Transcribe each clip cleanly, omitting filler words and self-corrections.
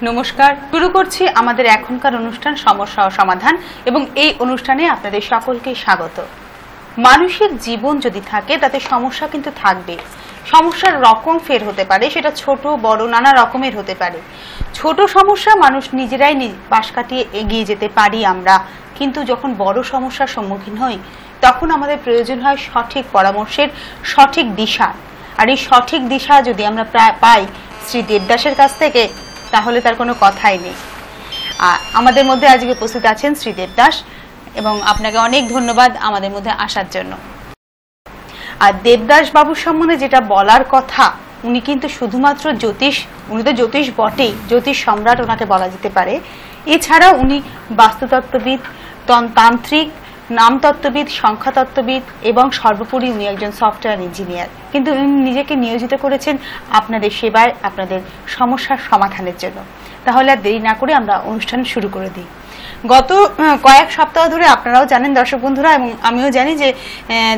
নমস্কার, শুরু করছি আমাদের এখনকার অনুষ্ঠান সমস্যা ও সমাধান এবং এই অনুষ্ঠানে আপনাদের সকলকে স্বাগত। মানুষের জীবন যদি থাকে তাতে সমস্যা কিন্তু থাকবে। সমস্যার রকম ফের হতে পারে, সেটা ছোট বড় নানা রকমের হতে পারে। ছোট সমস্যা মানুষ নিজেরাই পাশ কাটিয়ে এগিয়ে যেতে পারি আমরা, কিন্তু যখন বড় সমস্যার সম্মুখীন হই তখন আমাদের প্রয়োজন হয় সঠিক পরামর্শের, সঠিক দিশা। আর এই সঠিক দিশা যদি আমরা পাই শ্রী দেবদাসের কাছ থেকে, তাহলে তার কোনো কথাই নেই। আমাদের মধ্যে আজকে উপস্থিত আছেন শ্রী দেবদাস, এবং আপনাকে অনেক ধন্যবাদ আমাদের মধ্যে আসার জন্য। আর দেবদাস বাবুর সম্বন্ধে যেটা বলার কথা, উনি কিন্তু শুধুমাত্র জ্যোতিষ, উনি তো জ্যোতিষ বটেই, জ্যোতিষ সম্রাট ওনাকে বলা যেতে পারে। এছাড়াও উনি বাস্তুতত্ত্ববিদ, তান্ত্রিক, নামতত্ত্ববিদ, সংখ্যাতত্ত্ববিদ এবং সর্বোপরি উনি একজন সফটওয়্যার ইঞ্জিনিয়ার। কিন্তু উনি নিজেকে নিয়োজিত করেছেন আপনাদের সেবায়, আপনাদের সমস্যার সমাধানের জন্য। তাহলে আর দেরি না করে আমরা অনুষ্ঠান শুরু করে দিই। গত কয়েক সপ্তাহ ধরে আপনারাও জানেন দর্শক বন্ধুরা, এবং আমিও জানি যে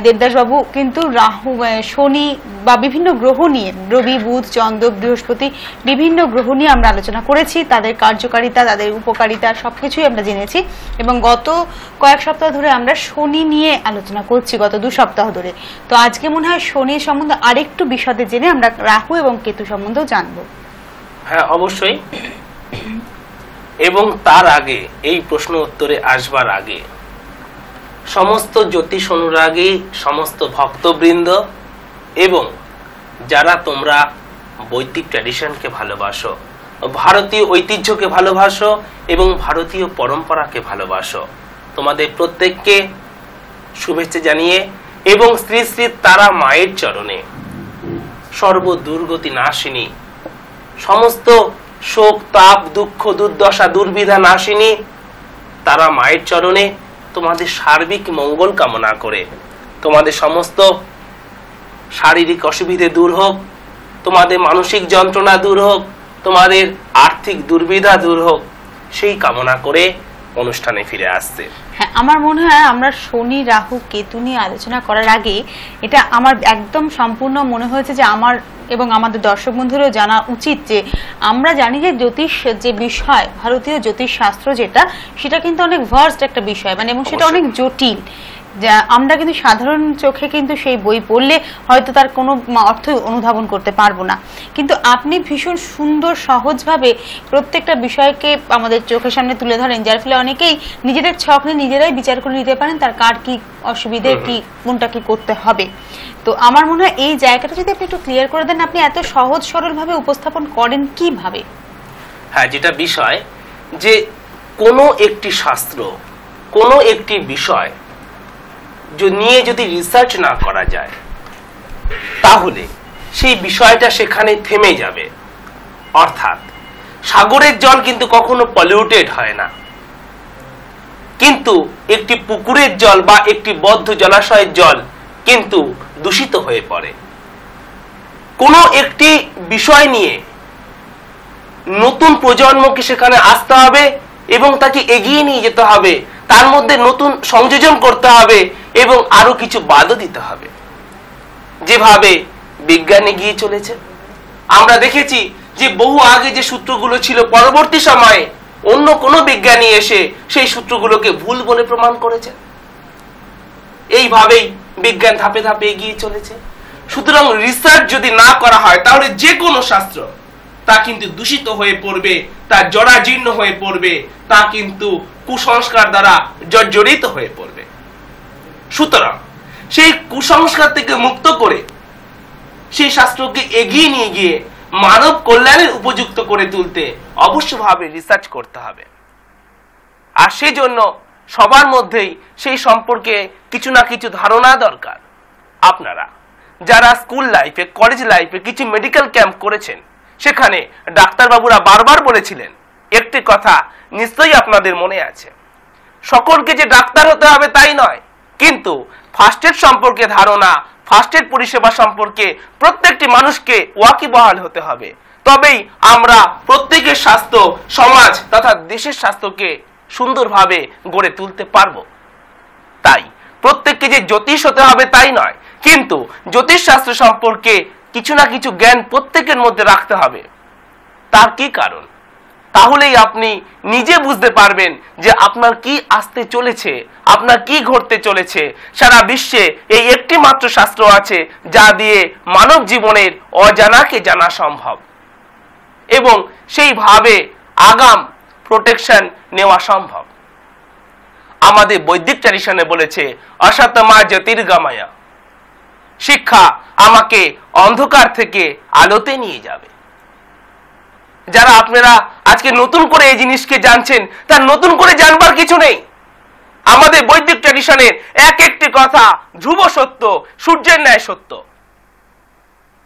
দেবদাসবাবু কিন্তু রাহু, শনি বা বিভিন্ন গ্রহ নিয়ে, রবি, বুধ, চন্দ্র, বৃহস্পতি, বিভিন্ন গ্রহ নিয়ে আমরা আলোচনা করেছি। তাদের কার্যকারিতা, তাদের উপকারিতা সবকিছুই আমরা জেনেছি। এবং গত কয়েক সপ্তাহ ধরে আমরা শনি নিয়ে আলোচনা করছি, গত 2 সপ্তাহ ধরে। তো আজকে মনে হয় শনির সম্বন্ধে আরেকটু বিশদে জেনে আমরা রাহু এবং কেতু সম্বন্ধেও জানবো। হ্যাঁ, অবশ্যই। এবং তার আগে, এই প্রশ্ন উত্তরে আসবার আগে, সমস্ত জ্যোতিষ অনুরাগী, সমস্ত ভক্তবৃন্দ এবং যারা তোমরা বৈদিক ট্র্যাডিশনকে ভালোবাসো, ভারতীয় ঐতিহ্যকে ভালোবাসো এবং ভারতীয় পরম্পরাকে ভালোবাসো, তোমাদের প্রত্যেককে শুভেচ্ছা জানিয়ে এবং শ্রী শ্রী তারা মায়ের চরণে, সর্বদুর্গতি নাশিনী, সমস্ত শোক, তাপ, দুঃখ, দুর্দশা, দুর্বিধা নাশিনী তারা মায়ের চরণে তোমাদের সার্বিক মঙ্গল কামনা করে, তোমাদের সমস্ত শারীরিক অসুবিধে দূর হোক, তোমাদের মানসিক যন্ত্রণা দূর হোক, তোমাদের আর্থিক দুর্বিধা দূর হোক, সেই কামনা করে অনুষ্ঠানে ফিরে আসছে। হ্যাঁ, আমার মনে হয় আমরা শনি, রাহু, কেতু নিয়ে আলোচনা করার আগে এটা আমার একদম সম্পূর্ণ মনে হয়েছে যে আমার এবং আমাদের দর্শক বন্ধুরও জানা উচিত যে আমরা জানি যে জ্যোতিষ যে বিষয়, ভারতীয় জ্যোতিষ শাস্ত্র যেটা, সেটা কিন্তু অনেক ভাস্ট একটা বিষয়, মানে এবং সেটা অনেক জটিল। যা আমরা কিন্তু সাধারণ চোখে কিন্তু সেই বই পড়লে হয়তো তার কোনো অর্থ অনুধাবন করতে পারবো না। কিন্তু আপনি ভীষণ সুন্দর সহজভাবে প্রত্যেকটা বিষয়কে আমাদের চোখের সামনে তুলে ধরেন, যার ফলে অনেকেই নিজেদের ছক নিয়ে নিজেরাই বিচার করে নিতে পারেন তার কার কি অসুবিধে, কি কোনটা কি করতে হবে। তো আমার মনে হয় এই জায়গাটা যদি আপনি একটু ক্লিয়ার করে দেন, আপনি এত সহজ সরল ভাবে উপস্থাপন করেন কিভাবে? হ্যাঁ, যেটা বিষয় যে কোনো একটি শাস্ত্র, কোনো একটি বিষয় নিয়ে যদি রিসার্চ না করা যায়, তাহলে সেই বিষয়টা সেখানে থেমে যাবে। অর্থাৎ সাগরের জল কিন্তু কখনো পলিউটেড হয় না, কিন্তু একটি পুকুরের জল বা একটি বদ্ধ জলাশয়ের জল কিন্তু দূষিত হয়ে পড়ে। কোনো একটি বিষয় নিয়ে নতুন প্রজন্মকে সেখানে আসতে হবে এবং তাকে এগিয়ে নিয়ে যেতে হবে, তার মধ্যে নতুন সংযোজন করতে হবে এবং আরো কিছু বাদও দিতে হবে। যেভাবে বিজ্ঞান এগিয়ে চলেছে, আমরা দেখেছি যে বহু আগে যে সূত্রগুলো ছিল, পরবর্তী সময়ে অন্য কোনো বিজ্ঞানী এসে সেই সূত্রগুলোকে ভুল বলে প্রমাণ করেছে। এইভাবেই বিজ্ঞান ধাপে ধাপে এগিয়ে চলেছে। সুতরাং রিসার্চ যদি না করা হয়, তাহলে যে কোনো শাস্ত্র তা কিন্তু দূষিত হয়ে পড়বে, তা জরাজীর্ণ হয়ে পড়বে, তা কিন্তু কুসংস্কার দ্বারা জর্জরিত হয়ে পড়বে। সুতরাং সেই কুসংস্কার থেকে মুক্ত করে সেই শাস্ত্রকে এগিয়ে নিয়ে গিয়ে মানব কল্যাণের উপযুক্ত করে তুলতে অবশ্যভাবে রিসার্চ করতে হবে। আর সেই জন্য সবার মধ্যেই সেই সম্পর্কে কিছু না কিছু ধারণা দরকার। আপনারা যারা স্কুল লাইফে, কলেজ লাইফে কিছু মেডিকেল ক্যাম্প করেছেন, সেখানে ডাক্তারবাবুরা বারবার বলেছিলেন একটি কথা, নিশ্চয়ই আপনাদের মনে আছে, সকলকে যে ডাক্তার হতে হবে তাই নয়, কিন্তু ফার্স্ট এড সম্পর্কে ধারণা, ফার্স্ট এড পরিষেবা সম্পর্কে প্রত্যেকটি মানুষকে ওয়াকিবহাল হতে হবে। তবেই আমরা প্রত্যেকের স্বাস্থ্য, সমাজ তথা দেশের স্বাস্থ্যকে সুন্দরভাবে গড়ে তুলতে পারবো। তাই প্রত্যেককে যে জ্যোতিষ হতে হবে তাই নয়, কিন্তু জ্যোতিষ শাস্ত্র সম্পর্কে কিছু না কিছু জ্ঞান প্রত্যেকের মধ্যে রাখতে হবে। তার কি কারণ? তাহলেই আপনি নিজে বুঝতে পারবেন যে আপনার কি আসতে চলেছে, আপনার কি ঘটতে চলেছে। সারা বিশ্বে এই একটি মাত্র শাস্ত্র আছে যা দিয়ে মানব জীবনের অজানাকে জানা সম্ভব এবং সেইভাবে আগাম প্রোটেকশন নেওয়া সম্ভব। আমাদের বৈদিক ট্র্যাডিশনে বলেছে অসতমা জ্যোতির্গময়া, শিক্ষা আমাকে অন্ধকার থেকে আলোতে নিয়ে যাবে। যারা আপনারা আজকে নতুন করে এই জিনিসকে জানছেন, তার নতুন করে জানবার কিছু নেই। আমাদের বৈদিক ট্র্যাডিশনের এক একটি কথা ধ্রুব সত্য, সূর্যের ন্যায় সত্য।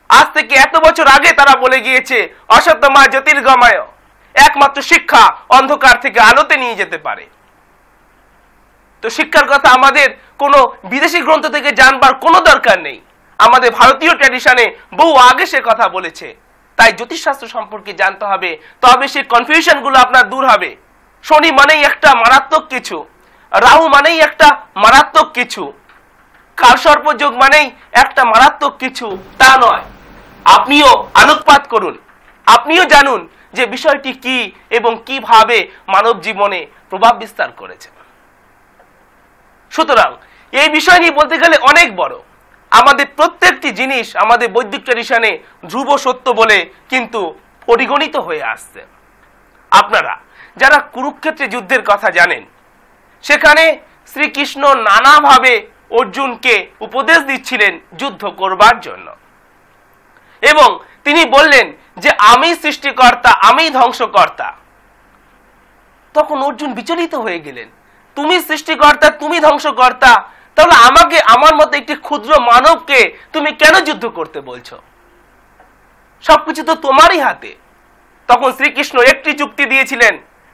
আজ থেকে এত বছর আগে তারা বলে গিয়েছে অসতমা জ্যোতির্গময়, একমাত্র শিক্ষা অন্ধকার থেকে আলোতে নিয়ে যেতে পারে। তো শিক্ষার কথা আমাদের কোনো বিদেশি গ্রন্থ থেকে জানবার কোনো দরকার নেই। আমাদের ভারতীয় ট্র্যাডিশনে বহু আগে সে কথা বলেছে। তাই জ্যোতিষশাস্ত্র সম্পর্কে জানতে হবে, তবে সেই কনফিউশন গুলো আপনার দূর হবে। শনি মানেই একটা মারাত্মক কিছু, রাহু মানেই একটা মারাত্মক কিছু, কালসর্প যোগ মানেই একটা মারাত্মক কিছু, তা নয়। আপনিও আলোকপাত করুন, আপনিও জানুন যে বিষয়টি কি এবং কিভাবে মানব জীবনে প্রভাব বিস্তার করেছে। সুতরাং এই বিষয় নিয়ে বলতে গেলে অনেক বড়। আমাদের প্রত্যেকটি জিনিস আমাদের বৈদিক ট্র্যাডিশনে ধ্রুব সত্য বলে কিন্তু পরিগণিত হয়ে আসছে। আপনারা যারা কুরুক্ষেত্রে যুদ্ধের কথা জানেন, সেখানে শ্রীকৃষ্ণ নানাভাবে অর্জুনকে উপদেশ দিচ্ছিলেন যুদ্ধ করবার জন্য, এবং তিনি বললেন যে আমি সৃষ্টিকর্তা, আমি ধ্বংসকর্তা। তখন অর্জুন বিচলিত হয়ে গেলেন, তুমি সৃষ্টিকর্তা, তুমি ধ্বংসকর্তা, তাহলে আমাকে, আমার মতো একটি ক্ষুদ্র মানবকে তুমি কেন যুদ্ধ করতে বলছো? সবকিছু তো তোমারই হাতে। তখন শ্রীকৃষ্ণ একটি যুক্তি দিয়েছিলেন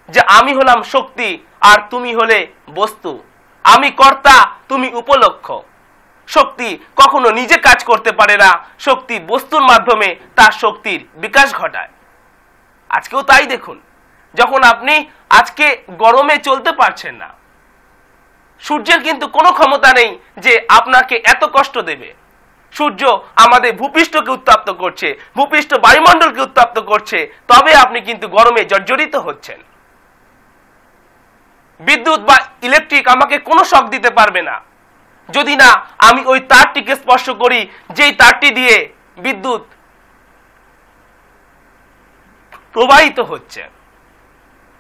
যে আমি হলাম শক্তি আর তুমি হলে বস্তু, আমি কর্তা, তুমি উপলক্ষ। শক্তি কখনো নিজে কাজ করতে পারে না, শক্তি বস্তুর মাধ্যমে তার শক্তির বিকাশ ঘটায়। আজকেও তাই দেখুন, যখন আপনি আজকে গরমে চলতে পারছেন না, সূর্যের কিন্তু কোনো ক্ষমতা নেই যে আপনাকে এত কষ্ট দেবে। সূর্য আমাদের ভূপৃষ্ঠকে উত্তপ্ত করছে, ভূপৃষ্ঠ বায়ুমণ্ডলকে উত্তপ্ত করছে, তবে আপনি কিন্তু গরমে জর্জরিত হচ্ছেন। বিদ্যুৎ বা ইলেকট্রিক আমাকে কোনো শক দিতে পারবে না যদি না আমি ওই তারটিকে স্পর্শ করি, যেই তারটি দিয়ে বিদ্যুৎ প্রবাহিত হচ্ছে।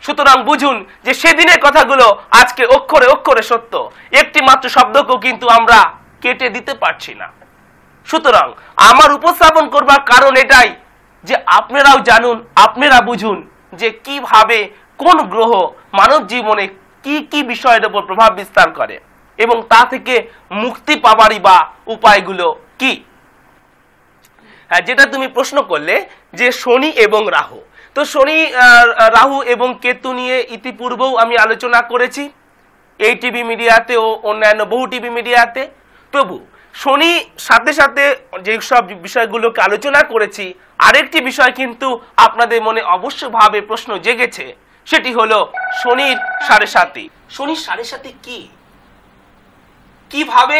সুতরাং বুঝুন যে সেদিনের কথাগুলো আজকে অক্ষরে অক্ষরে সত্য। একটি মাত্র শব্দকেও কিন্তু আমরা কেটে দিতে পারছি না। সুতরাং আমার উপস্থাপন করবার কারণ এটাই যে আপনারাও জানুন, আপনারা বুঝুন যে কিভাবে কোন গ্রহ মানব জীবনে কি কি বিষয়ের উপর প্রভাব বিস্তার করে এবং তা থেকে মুক্তি পাবারই বা উপায়গুলো কি। হ্যাঁ, যেটা তুমি প্রশ্ন করলে যে শনি এবং রাহু, তো শনি, রাহু এবং কেতু নিয়ে ইতিপূর্বেও আমি আলোচনা করেছি এই টিভি মিডিয়াতে ও অন্যান্য বহু টিভি মিডিয়াতে। তবু শনি সাথে সাথে যে সব বিষয়গুলোকে আলোচনা করেছি, আরেকটি বিষয় কিন্তু আপনাদের মনে অবশ্যভাবে প্রশ্ন জেগেছে, সেটি হলো শনির সাড়ে সাতি। শনির সাড়ে সাতি কি, কিভাবে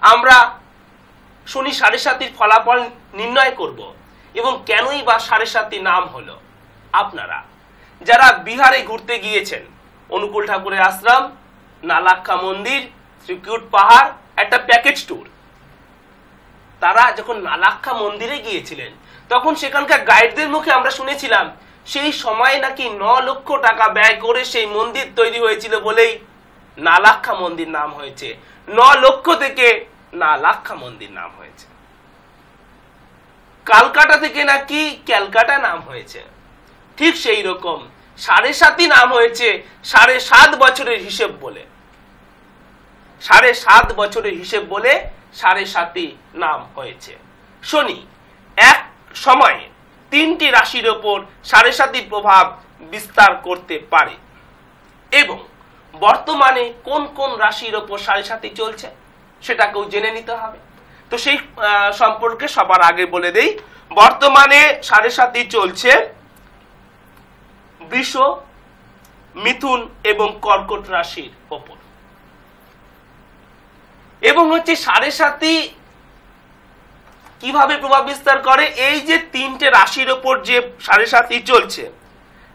আমরা শনি সাড়ে সাতির ফলাফল নির্ণয় করব এবং কেনই বা সাড়ে সাতি নাম হলো। আপনারা যারা বিহারে ঘুরতে গিয়েছেন, অনুকূল ঠাকুরের আশ্রম, নালাক্ষা মন্দির, ত্রিকুট পাহাড়, একটা প্যাকেজ ট্যুর, তারা যখন নালাক্ষা মন্দিরে গিয়েছিলেন তখন সেখানকার গাইডদের মুখে আমরা শুনেছিলাম সেই সময় নাকি 9 লক্ষ টাকা ব্যয় করে সেই মন্দির তৈরি হয়েছিল বলেই নালাক্ষা মন্দির নাম হয়েছে। 9 লক্ষ থেকে নালাক্ষা মন্দির নাম হয়েছে। কালকাটা থেকে নাকি ক্যালকাটা নাম হয়েছে। ঠিক সেই রকম সাড়ে সাতি নাম হয়েছে 7.5 বছরের হিসেব বলে। 7.5 বছরের হিসেব বলে সাড়ে সাতি নাম হয়েছে। শনি এক সময়ে 3টি রাশির ওপর সাড়ে সাতির প্রভাব বিস্তার করতে পারে এবং বর্তমানে কোন কোন রাশির ওপর সাড়ে সাতি চলছে সেটাকেও জেনে নিতে হবে। তো সেই সম্পর্কে সবার আগে বলে দেই, বর্তমানে সাড়ে সাতি চলছে বৃষ, মিথুন এবং কর্কট রাশির ওপর। এবং হচ্ছে সাড়ে সাতি কিভাবে প্রভাব বিস্তার করে, এই যে 3টে রাশির ওপর যে সাড়ে সাতি চলছে,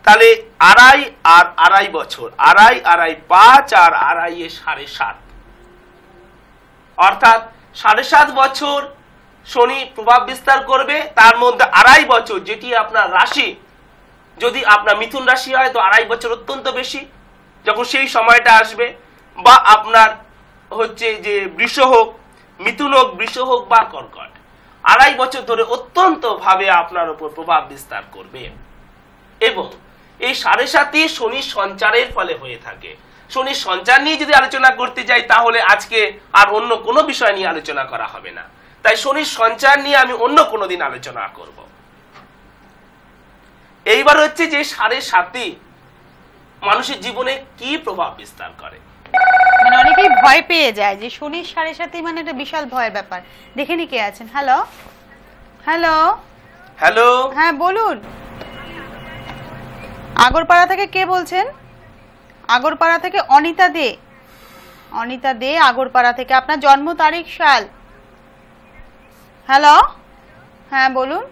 তাহলে আড়াই আর আড়াই বছর, আড়াই আড়াই 5 আর আড়াই 7.5, অর্থাৎ 7.5 বছর শনি প্রভাব বিস্তার করবে। তার মধ্যে আড়াই বছর যেটি আপনার রাশি, যদি আপনার মিথুন রাশি হয় তো আড়াই বছর অত্যন্ত বেশি, যখন সেই সময়টা আসবে, বা আপনার হচ্ছে যে বৃষ হোক, মিথুন হোক, বৃষ হোক বা কর্কট, আড়াই বছর ধরে অত্যন্ত ভাবে আপনার উপর প্রভাব বিস্তার করবে। এবং এই 7.5 শনির সঞ্চারের ফলে হয়ে থাকে। শনির সঞ্চার নিয়ে যদি আলোচনা করতে যাই তাহলে আজকে আর অন্য কোনো বিষয় নিয়ে আলোচনা করা হবে না, তাই শনির সঞ্চার নিয়ে আমি অন্য কোনো দিন আলোচনা করব। এইবার হচ্ছে যে 7.5 মানুষের জীবনে কি প্রভাব বিস্তার করে। মানে অনেকেই ভয় পেয়ে যায় যে শনির 7.5 মানে একটা বিশাল ভয়ের ব্যাপার। দেখে নি কে আছেন। হ্যালো হ্যালো হ্যালো, হ্যাঁ বলুন। আগরপাড়া থেকে কে বলছেন? আগরপাড়া থেকে অনিতা দে। অনিতা দে আগরপাড়া থেকে। আপনার জন্ম তারিখ, সাল? হ্যালো, হ্যাঁ বলুন।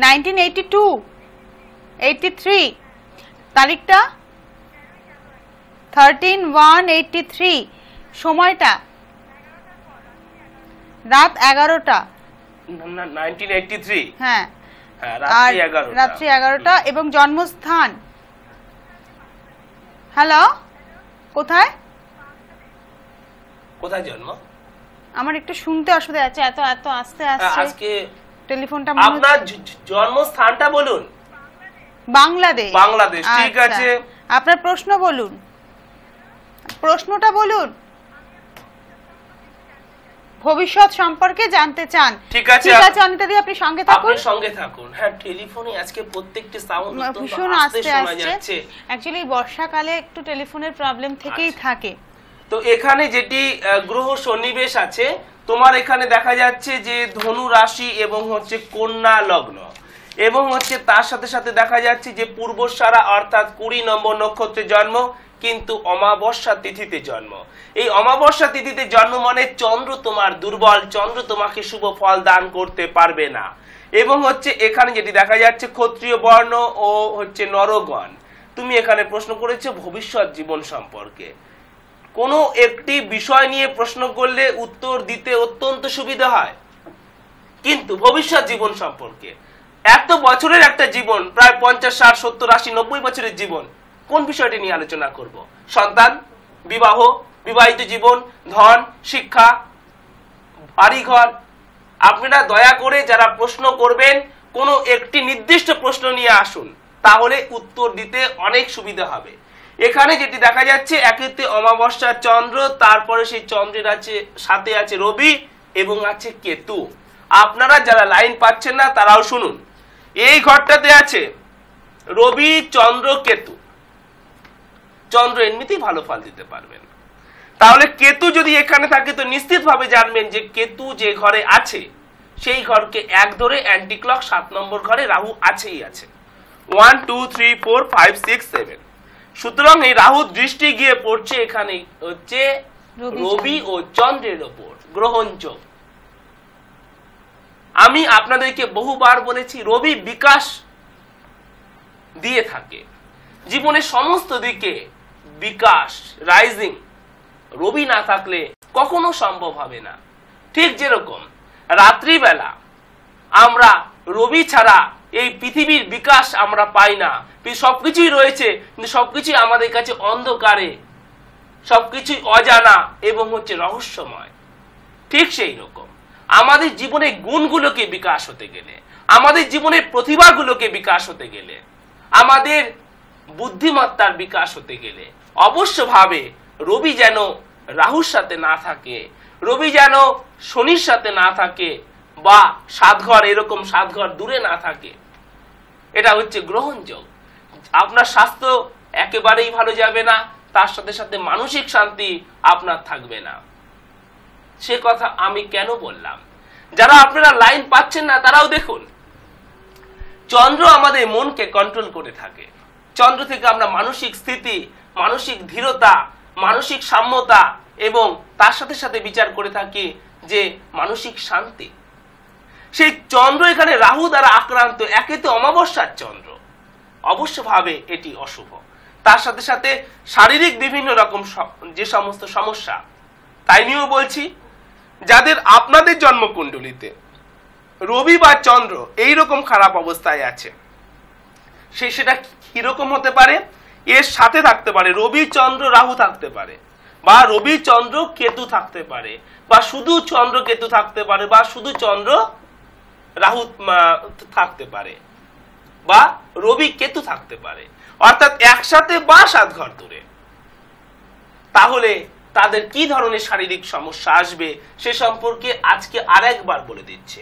1982, 83, তারিখটা 13/1/83, সময়টা রাত 11টা। 1983, হ্যাঁ, হ্যাঁ, রাত্রি 11টা। এবং জন্মস্থান? হ্যালো, কোথায়? কোথায় জন্ম? আমার একটু শুনতে অসুবিধা আছে, এত এত আস্তে আসছে আজকে টেলিফোনটা। আপনার জন্মস্থানটা বলুন। বাংলাদেশ। বাংলাদেশ, ঠিক আছে। আপনার প্রশ্ন বলুন, প্রশ্নটা বলুন। ভবিষ্যৎ সম্পর্কে জানতে চান? ঠিক আছে, ঠিক আছে অনিতা দি, আপনি সঙ্গে থাকুন। আপনি সঙ্গে থাকুন। হ্যাঁ, টেলিফোনে আজকে প্রত্যেকটি সাউন্ড ভীষণ আস্তে শোনা যাচ্ছে। অ্যাকচুয়ালি বর্ষাকালে একটু টেলিফোনের প্রবলেম থেকেই থাকে। তো এখানে যেটি গ্রহ সন্নিবেশ আছে, তোমার এখানে দেখা যাচ্ছে যে ধনু রাশি এবং হচ্ছে কন্যা লগ্ন, এবং হচ্ছে তার সাথে সাথে দেখা যাচ্ছে যে পূর্বসারা অর্থাৎ 20 নম্বর নক্ষত্রে জন্ম, কিন্তু অমাবস্যা তিথিতে জন্ম। এই অমাবস্যা তিথিতে জন্ম মানে চন্দ্র তোমার দুর্বল, চন্দ্র তোমাকে শুভ ফল দান করতে পারবে না। এবং হচ্ছে এখানে যেটি দেখা যাচ্ছে ক্ষত্রিয় বর্ণ ও হচ্ছে নরগণ। তুমি এখানে প্রশ্ন করেছো ভবিষ্যৎ জীবন সম্পর্কে। কোনো একটি বিষয় নিয়ে প্রশ্ন করলে উত্তর দিতে অত্যন্ত সুবিধা হয়, কিন্তু ভবিষ্যৎ জীবন সম্পর্কে এত বছরের একটা জীবন, প্রায় 50, 60, 70, 80, 90 বছরের জীবন, কোন বিষয়টি নিয়ে আলোচনা করব? সন্তান, বিবাহ, বিবাহিত জীবন, ধন, শিক্ষা, বাড়িঘর। আপনারা দয়া করে যারা প্রশ্ন করবেন কোনো একটি নির্দিষ্ট প্রশ্ন নিয়ে আসুন, তাহলে উত্তর দিতে অনেক সুবিধা হবে। এখানে যেটি দেখা যাচ্ছে একেতে অমাবস্যার চন্দ্র, তারপরে সেই চন্দ্রের আছে সাথে আছে রবি এবং আছে কেতু। আপনারা যারা লাইন পাচ্ছেন না তারাও শুনুন। এই ঘরটাতে আছে রবি, চন্দ্র, কেতু। চন্দ্র এমনিতেই ভালো ফল দিতে পারবেন, তাহলে কেতু যদি এখানে থাকে তো নিশ্চিতভাবে জানবেন যে কেতু যে ঘরে আছে সেই ঘরকে এক ধরে অ্যান্টি ক্লক 7 নম্বর ঘরে রাহু আছেই আছে। 1 2 3 4 5 6 7। সুতরাং এই রাহু দৃষ্টি গিয়ে পড়ছে এখানে হচ্ছে রবি ও চন্দ্রের ওপর, গ্রহণযোগ। আমি আপনাদেরকে বহুবার বলেছি রবি বিকাশ দিয়ে থাকে জীবনের সমস্ত দিকে, বিকাশ, রাইজিং। রবি না থাকলে কখনো সম্ভব হবে না। ঠিক যেরকম রাত্রিবেলা আমরা রবি ছাড়া এই পৃথিবীর বিকাশ আমরা পাই না, সবকিছুই রয়েছে কিন্তু সবকিছুই আমাদের কাছে অন্ধকারে, সবকিছুই অজানা এবং হচ্ছে রহস্যময়। ঠিক সেই রকম আমাদের জীবনে গুণগুলোকে বিকাশ হতে গেলে, আমাদের জীবনের প্রতিভাগুলোকে বিকাশ হতে গেলে, আমাদের বুদ্ধিমত্তার বিকাশ হতে গেলে অবশ্যভাবে রবি যেন রাহুর সাথে না থাকে, রবি যেন শনির সাথে না থাকে, বা 7 ঘর এরকম 7 ঘর দূরে না থাকে। এটা হচ্ছে গ্রহণযোগ। আপনার স্বাস্থ্য একেবারেই ভালো যাবে না, তার সাথে সাথে মানসিক শান্তি আপনার থাকবে না। সে কথা আমি কেন বললাম? যারা আপনারা লাইন পাচ্ছেন না তারাও দেখুন, চন্দ্র আমাদের মনকে কন্ট্রোল করে থাকে। চন্দ্র থেকে আমরা মানসিক স্থিতি, মানসিক ধীরতা, মানসিক সাম্যতা এবং তার সাথে সাথে বিচার করে থাকি যে মানসিক শান্তি। সেই চন্দ্র এখানে রাহু দ্বারা আক্রান্ত, একে তো অমাবস্যার চন্দ্র, অবশ্যভাবে এটি অশুভ। তার সাথে সাথে শারীরিক বিভিন্ন রকম যে সমস্ত সমস্যা, তাই নিয়েও বলছি, যাদের আপনাদের জন্মকুণ্ডলিতে রবি বা চন্দ্র এইরকম খারাপ অবস্থায় আছে, সেটা কিরকম হতে পারে? এর সাথে থাকতে পারে রবি চন্দ্র রাহু থাকতে পারে, বা রবি চন্দ্র কেতু থাকতে পারে, বা শুধু চন্দ্র কেতু থাকতে পারে, বা শুধু চন্দ্র রাহু থাকতে পারে, বা রবি কেতু থাকতে পারে, অর্থাৎ একসাথে বা 7 ঘর দূরে। তাহলে তাদের কি ধরনের শারীরিক সমস্যা আসবে সে সম্পর্কে আজকে আরেকবার বলে দিচ্ছে।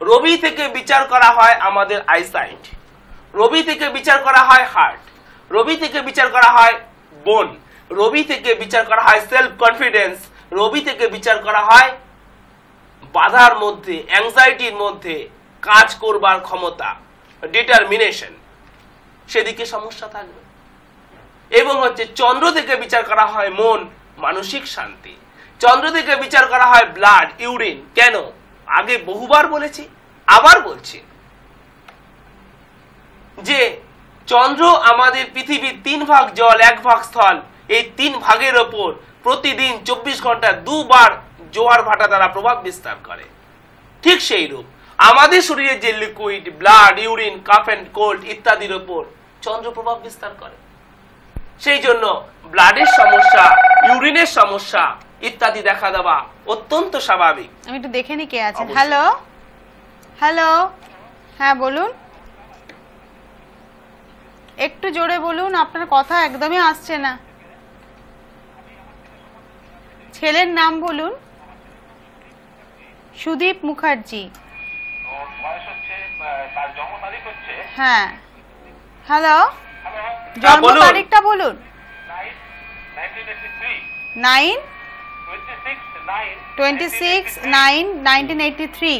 রবি থেকে বিচার করা হয় আমাদের আইসাইট, রবি থেকে বিচার করা হয় হার্ট, রবি থেকে বিচার করা হয় বোন, রবি থেকে বিচার করা হয় সেলফ কনফিডেন্স, রবি থেকে বিচার করা হয় বাধার মধ্যে, অ্যাংজাইটির মধ্যে কাজ করবার ক্ষমতা, ডিটারমিনেশন, সেদিকে সমস্যা থাকবে। এবং চন্দ্র থেকে বিচার করা হয় মন, মানসিক শান্তি। চন্দ্র থেকে বিচার করা হয় ব্লাড, ইউরিন। কেন? আগে বহুবার বলেছি, আবার বলছি যে চন্দ্র আমাদের পৃথিবীর 3 ভাগ জল 1 ভাগ স্থল, এই 3 ভাগের ওপর প্রতিদিন 24 ঘন্টা 2 বার জোয়ার ভাটা দ্বারা প্রভাব বিস্তার করে। ঠিক সেই রূপ আমাদের শরীরে যে liquid, blood, urine, cough and cold ইত্যাদির ওপর চন্দ্র প্রভাব বিস্তার করে। সেই জন্য ব্লাডের সমস্যা, ইউরিনের সমস্যা ইত্যাদি দেখা দেওয়া অত্যন্ত স্বাভাবিক। আমি একটু দেখে নি কে আছেন। হ্যালো হ্যালো, হ্যাঁ বলুন, একটু জোরে বলুন, আপনার কথা একদমই আসছে না। ছেলের নাম বলুন। সুদীপ মুখার্জি। হ্যাঁ, হ্যালো, জন্ম তারিখটা বলুন। 26/9/1983।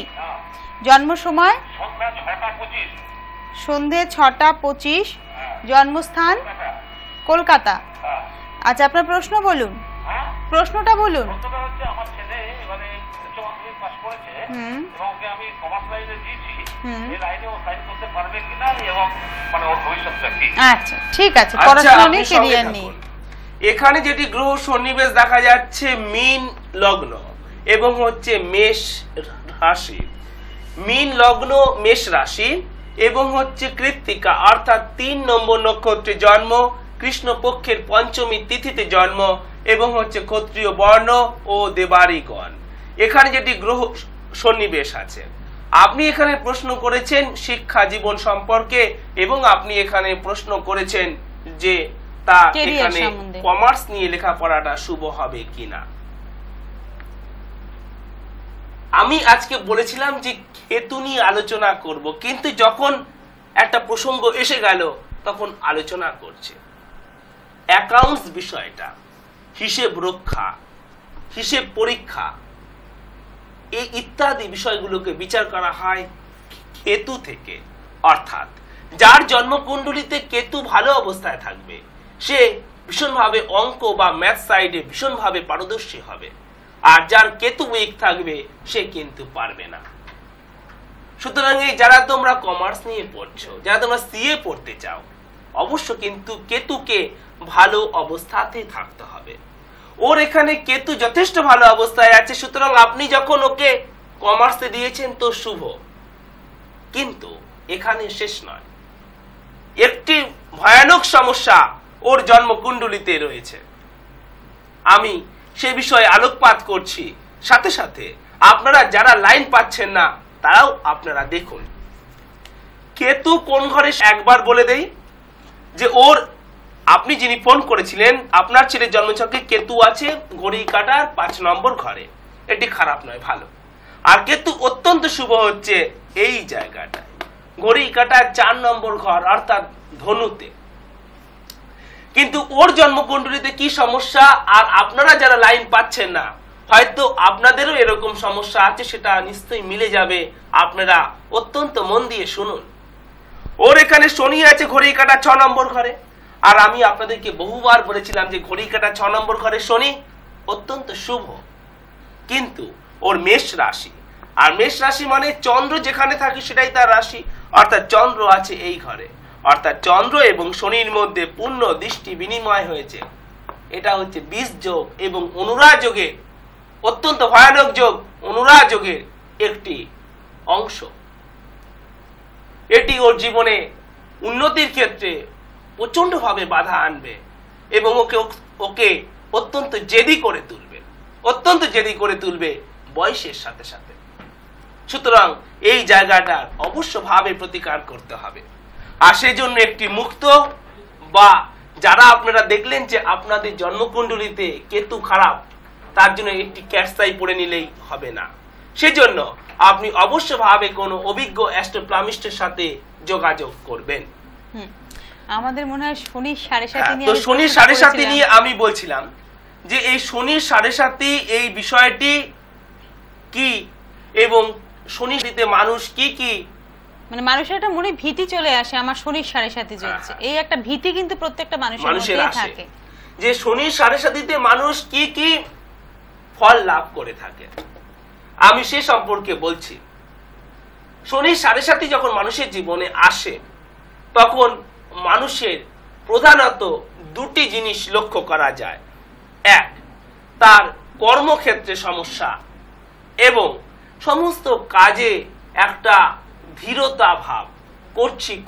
জন্ম সময় সন্ধে 6:25। জন্মস্থান কলকাতা। আচ্ছা, আপনার প্রশ্ন বলুন, প্রশ্নটা বলুন। আচ্ছা, ঠিক আছে, পড়াশোনা নিয়ে ক্যারিয়ার নিয়ে। এখানে যেটি গ্রহ সন্নিবেশ দেখা যাচ্ছে মীন লগ্ন এবং মেষ রাশি, মীন লগ্ন মেষ রাশি এবং কৃত্তিকা অর্থাৎ 3 নম্বর নক্ষত্রে জন্ম, কৃষ্ণপক্ষের পঞ্চমী তিথিতে জন্ম এবং ক্ষত্রিয় বর্ণ ও দেবাড়িগণ। এখানে যেটি গ্রহ সন্নিবেশ আছে, আপনি এখানে প্রশ্ন করেছেন শিক্ষা জীবন সম্পর্কে এবং আপনি এখানে প্রশ্ন করেছেন যে তা এখানে কমার্স নিয়ে লেখাপড়াটা শুভ হবে কিনা। আমি আজকে বলেছিলাম যে কেতু নিয়ে আলোচনা করব, কিন্তু যখন একটা প্রসঙ্গ এসে গেল তখন আলোচনা করছে অ্যাকাউন্টস বিষয়টা, হিসেব রক্ষা, হিসেব পরীক্ষা, এই ইত্যাদি বিষয়গুলোকে বিচার করা হয় কেতু থেকে। অর্থাৎ যার জন্মকুণ্ডলিতে কেতু ভালো অবস্থায় থাকবে সে ভীষণভাবে অঙ্ক বা ম্যাথ সাইডে ভীষণভাবে পারদর্শী হবে, আর যার কেতু উইক থাকবে সে কিন্তু পারবে না। সুতরাং এই যারা তোমরা কমার্স নিয়ে পড়ছো, যারা তোমরা সিএ পড়তে চাও, অবশ্য কিন্তু কেতুকে ভালো অবস্থাতে থাকতে হবে। ওর এখানে কেতু যথেষ্ট ভালো অবস্থায় আছে, সুতরাং আপনি যখন ওকে কমার্সে দিয়েছেন তো শুভ। কিন্তু এখানে শেষ নয়, একটি ভয়ানক সমস্যা ওর জন্মকুণ্ডলিতে রয়েছে। আমি সে বিষয়ে আলোকপাত করছি, সাথে সাথে আপনারা যারা লাইন পাচ্ছেন না তারাও আপনারা দেখুন। কেতু কোন ঘরে একবার বলে দেই যে ওর, আপনি যিনি ফোন করেছিলেন আপনার ছেলের জন্মছকে কেতু আছে ঘড়ি কাটার 5 নম্বর ঘরে, এটি খারাপ নয়, ভালো। আর কেতু অত্যন্ত শুভ হচ্ছে এই জায়গাটায়, ঘড়ি কাটার 4 নম্বর ঘর অর্থাৎ ধনুতে। কিন্তু ওর জন্মকুণ্ডলিতে কি সমস্যা, আর আপনারা যারা লাইন পাচ্ছেন না হয়তো আপনাদেরও এরকম সমস্যা আছে, সেটা নিশ্চয়ই মিলে যাবে। আপনারা অত্যন্ত মন দিয়ে শুনুন। ওর এখানে শনি আছে ঘড়ি কাটা 6 নম্বর ঘরে, আর আমি আপনাদেরকে বহুবার বলেছিলাম যে ঘড়ি কাটা 6 নম্বর ঘরে শনি অত্যন্ত শুভ। কিন্তু ওর মেষ রাশি, আর মেষ রাশি মানে চন্দ্র যেখানে থাকে সেটাই তার রাশি, অর্থাৎ চন্দ্র আছে এই ঘরে, অর্থাৎ চন্দ্র এবং শনির মধ্যে পূর্ণ দৃষ্টি বিনিময় হয়েছে। এটা হচ্ছে বিষ যোগ এবং অনুরাগ যোগের অত্যন্ত ভয়ানক যোগ, অনুরাগ যোগের একটি অংশ। এটি ওর জীবনে উন্নতির ক্ষেত্রে প্রচন্ড ভাবে বাধা আনবে এবং ওকে অত্যন্ত জেদি করে তুলবে, অত্যন্ত জেদি করে তুলবে বয়সের সাথে সাথে। সুতরাং এই জায়গাটার অবশ্যভাবে প্রতিকার করতে হবে। আর সেজন্য একটি মুক্ত বা যারা আপনারা দেখলেন যে আপনাদের জন্মকুণ্ডলিতে কেতু খারাপ, তার জন্য একটি ক্যাটসাই পড়ে নিলেই হবে না। সেজন্য আপনি অবশ্যভাবে কোনো অভিজ্ঞ অ্যাস্ট্রোপ্লামিস্টের সাথে যোগাযোগ করবেন। আমাদের মনে হয় শনির 7.5 নিয়ে, তো শনির 7.5 নিয়ে আমি বলছিলাম যে এই শনির 7.5 এই বিষয়টি কি এবং শনির দিতে মানুষ কি কি, মানে মানুষের একটা মনে ভীতি চলে আসে, আমার শনির 7.5 চলছে, এই একটা ভীতি কিন্তু প্রত্যেকটা মানুষের মধ্যেই থাকে যে শনির 7.5 মানুষ কি কি ফল লাভ করে থাকে। আমি সে সম্পর্কে বলছি। শনির 7.5 যখন মানুষের জীবনে আসে তখন মানুষের প্রধানত দুটি জিনিস লক্ষ্য করা যায়। এক, তার কর্মক্ষেত্রে সমস্যা এবং সমস্ত কাজে একটা ধীরতা ভাব,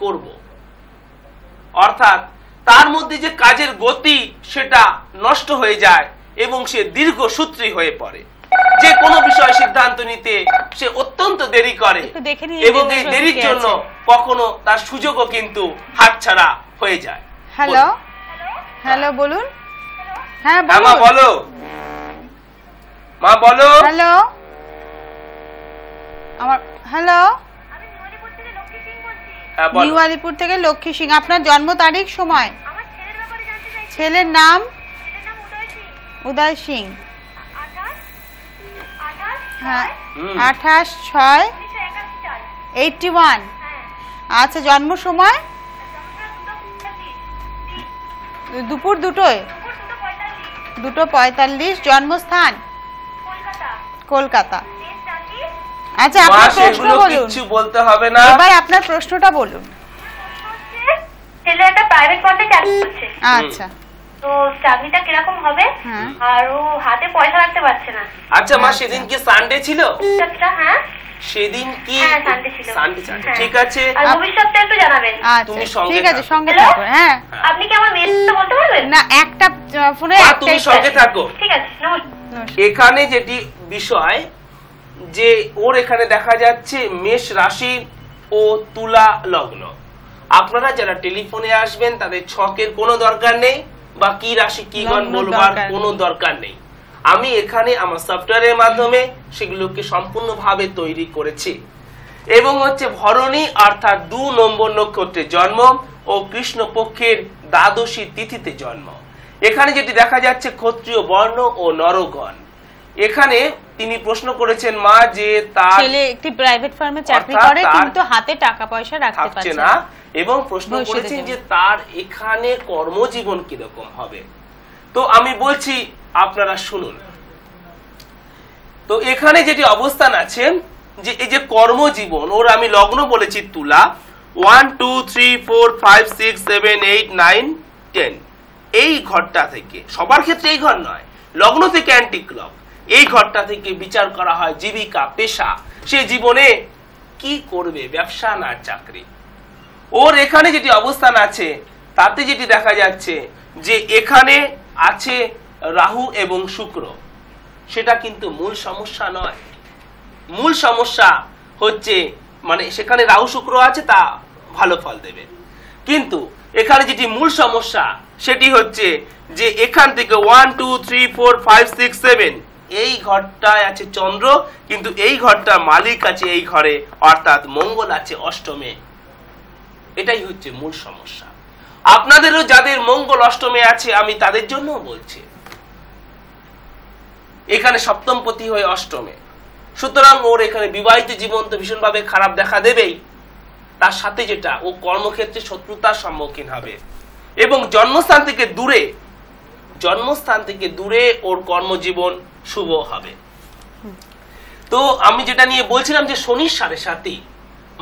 করব, অর্থাৎ তার মধ্যে যে কাজের গতি সেটা নষ্ট হয়ে যায় এবং সে দীর্ঘসূত্রী হয়ে পড়ে। যে কোনো বিষয় সিদ্ধান্ত নিতে সে অত্যন্ত দেরি করে এবং এই দেরির জন্য কখনো তার সুযোগও কিন্তু হাতছাড়া হয়ে যায়। হ্যালো হ্যালো বলুন। হ্যাঁ মা বলো, মা বলো। হ্যালো আমার, হ্যালো নিউ আলিপুর থেকে লক্ষ্মী সিং। আপনার জন্ম তারিখ, সময়, ছেলের নাম? উদয় সিং। হ্যাঁ 28/6/81। আচ্ছা, জন্ম সময়? দুপুর 2:45। জন্মস্থান? কলকাতা। আচ্ছা, আপনার প্রশ্ন বলুন। কিছু বলতে হবে না, এবার আপনার প্রশ্নটা বলুন। ছেলে একটা প্রাইভেট পদে চাকরি করছে। আচ্ছা, তো চাকরিটা কিরকম হবে? আর ও হাতে পয়সা রাখতে পারছে না। আচ্ছা মা, সেদিন কি সানডে ছিল? হ্যাঁ সেদিন কি সানডে ছিল। সানডে, ঠিক আছে। আর ভবিষ্যৎটা একটু জানাবেন। তুমি সঙ্গে ঠিক আছে, সঙ্গে থাকো। হ্যাঁ, আপনি কি আমার মেয়েটা বলতে পারবেন? না, একটা ফোনে তুমি সঙ্গে থাকো। ঠিক আছে, নমস্কার। এখানে যেটি বিষয় যে ওর এখানে দেখা যাচ্ছে মেষ রাশি ও তুলা লগ্ন। আপনারা যারা টেলিফোনে আসবেন তাদের ছকের কোনো দরকার নেই বা কি রাশি কি গণ বলবার কোনো দরকার নেই। আমি এখানে আমার সফটওয়্যারের মাধ্যমে সেগুলোকে সম্পূর্ণভাবে তৈরি করেছি এবং হচ্ছে ভরণী অর্থাৎ 2 নম্বর নক্ষত্রে জন্ম ও কৃষ্ণপক্ষের দ্বাদশী তিথিতে জন্ম। এখানে যেটি দেখা যাচ্ছে ক্ষত্রিয় বর্ণ ও নরগণ। এখানে তিনি প্রশ্ন করেছেন মা যে তার ছেলে একটি প্রাইভেট ফার্মে চাকরি করে কিন্তু হাতে টাকা পয়সা রাখতে পারছে না এবং প্রশ্ন করেছেন যে তার এখানে কর্মজীবন কিরকম হবে। তো আমি বলছি আপনারা শুনুন। তো এখানে যেটি অবস্থান আছে যে এই যে কর্মজীবন, ওর আমি লগ্ন বলেছি তুলা, 1 2 3 4 5 6 7 8 9 10, এই ঘরটা থেকে, সবার ক্ষেত্রে এই ঘর নয়, লগ্ন থেকে অ্যান্টি ক্লক, এই ঘরটা থেকে বিচার করা হয় জীবিকা, পেশা, সে জীবনে কি করবে, ব্যবসা না চাকরি। ওর এখানে যেটি অবস্থান আছে তাতে যেটি দেখা যাচ্ছে যে এখানে আছে রাহু এবং শুক্র, সেটা কিন্তু মূল সমস্যা নয়। মূল সমস্যা হচ্ছে মানে সেখানে রাহু শুক্র আছে, তা ভালো ফল দেবে, কিন্তু এখানে যেটি মূল সমস্যা সেটি হচ্ছে যে এখান থেকে 1 2 3 4 5 6 7 এই ঘরটায় আছে চন্দ্র, কিন্তু এই ঘরটার মালিক আছে এই ঘরে, অর্থাৎ মঙ্গল আছে অষ্টমে। এটাই হচ্ছে মূল সমস্যা। আপনাদেরও যাদের মঙ্গল অষ্টমে আছে আমি তাদের জন্য বলছি, এখানে সপ্তমপতি হয়ে অষ্টমে, সুতরাং ওর এখানে বিবাহিত জীবন তো ভীষণভাবে খারাপ দেখা দেবেই, তার সাথে যেটা ও কর্মক্ষেত্রে শত্রুতার সম্মুখীন হবে এবং জন্মস্থান থেকে দূরে ওর কর্মজীবন শুভ হবে। তো আমি যেটা নিয়ে বলছিলাম যে শনির 7.5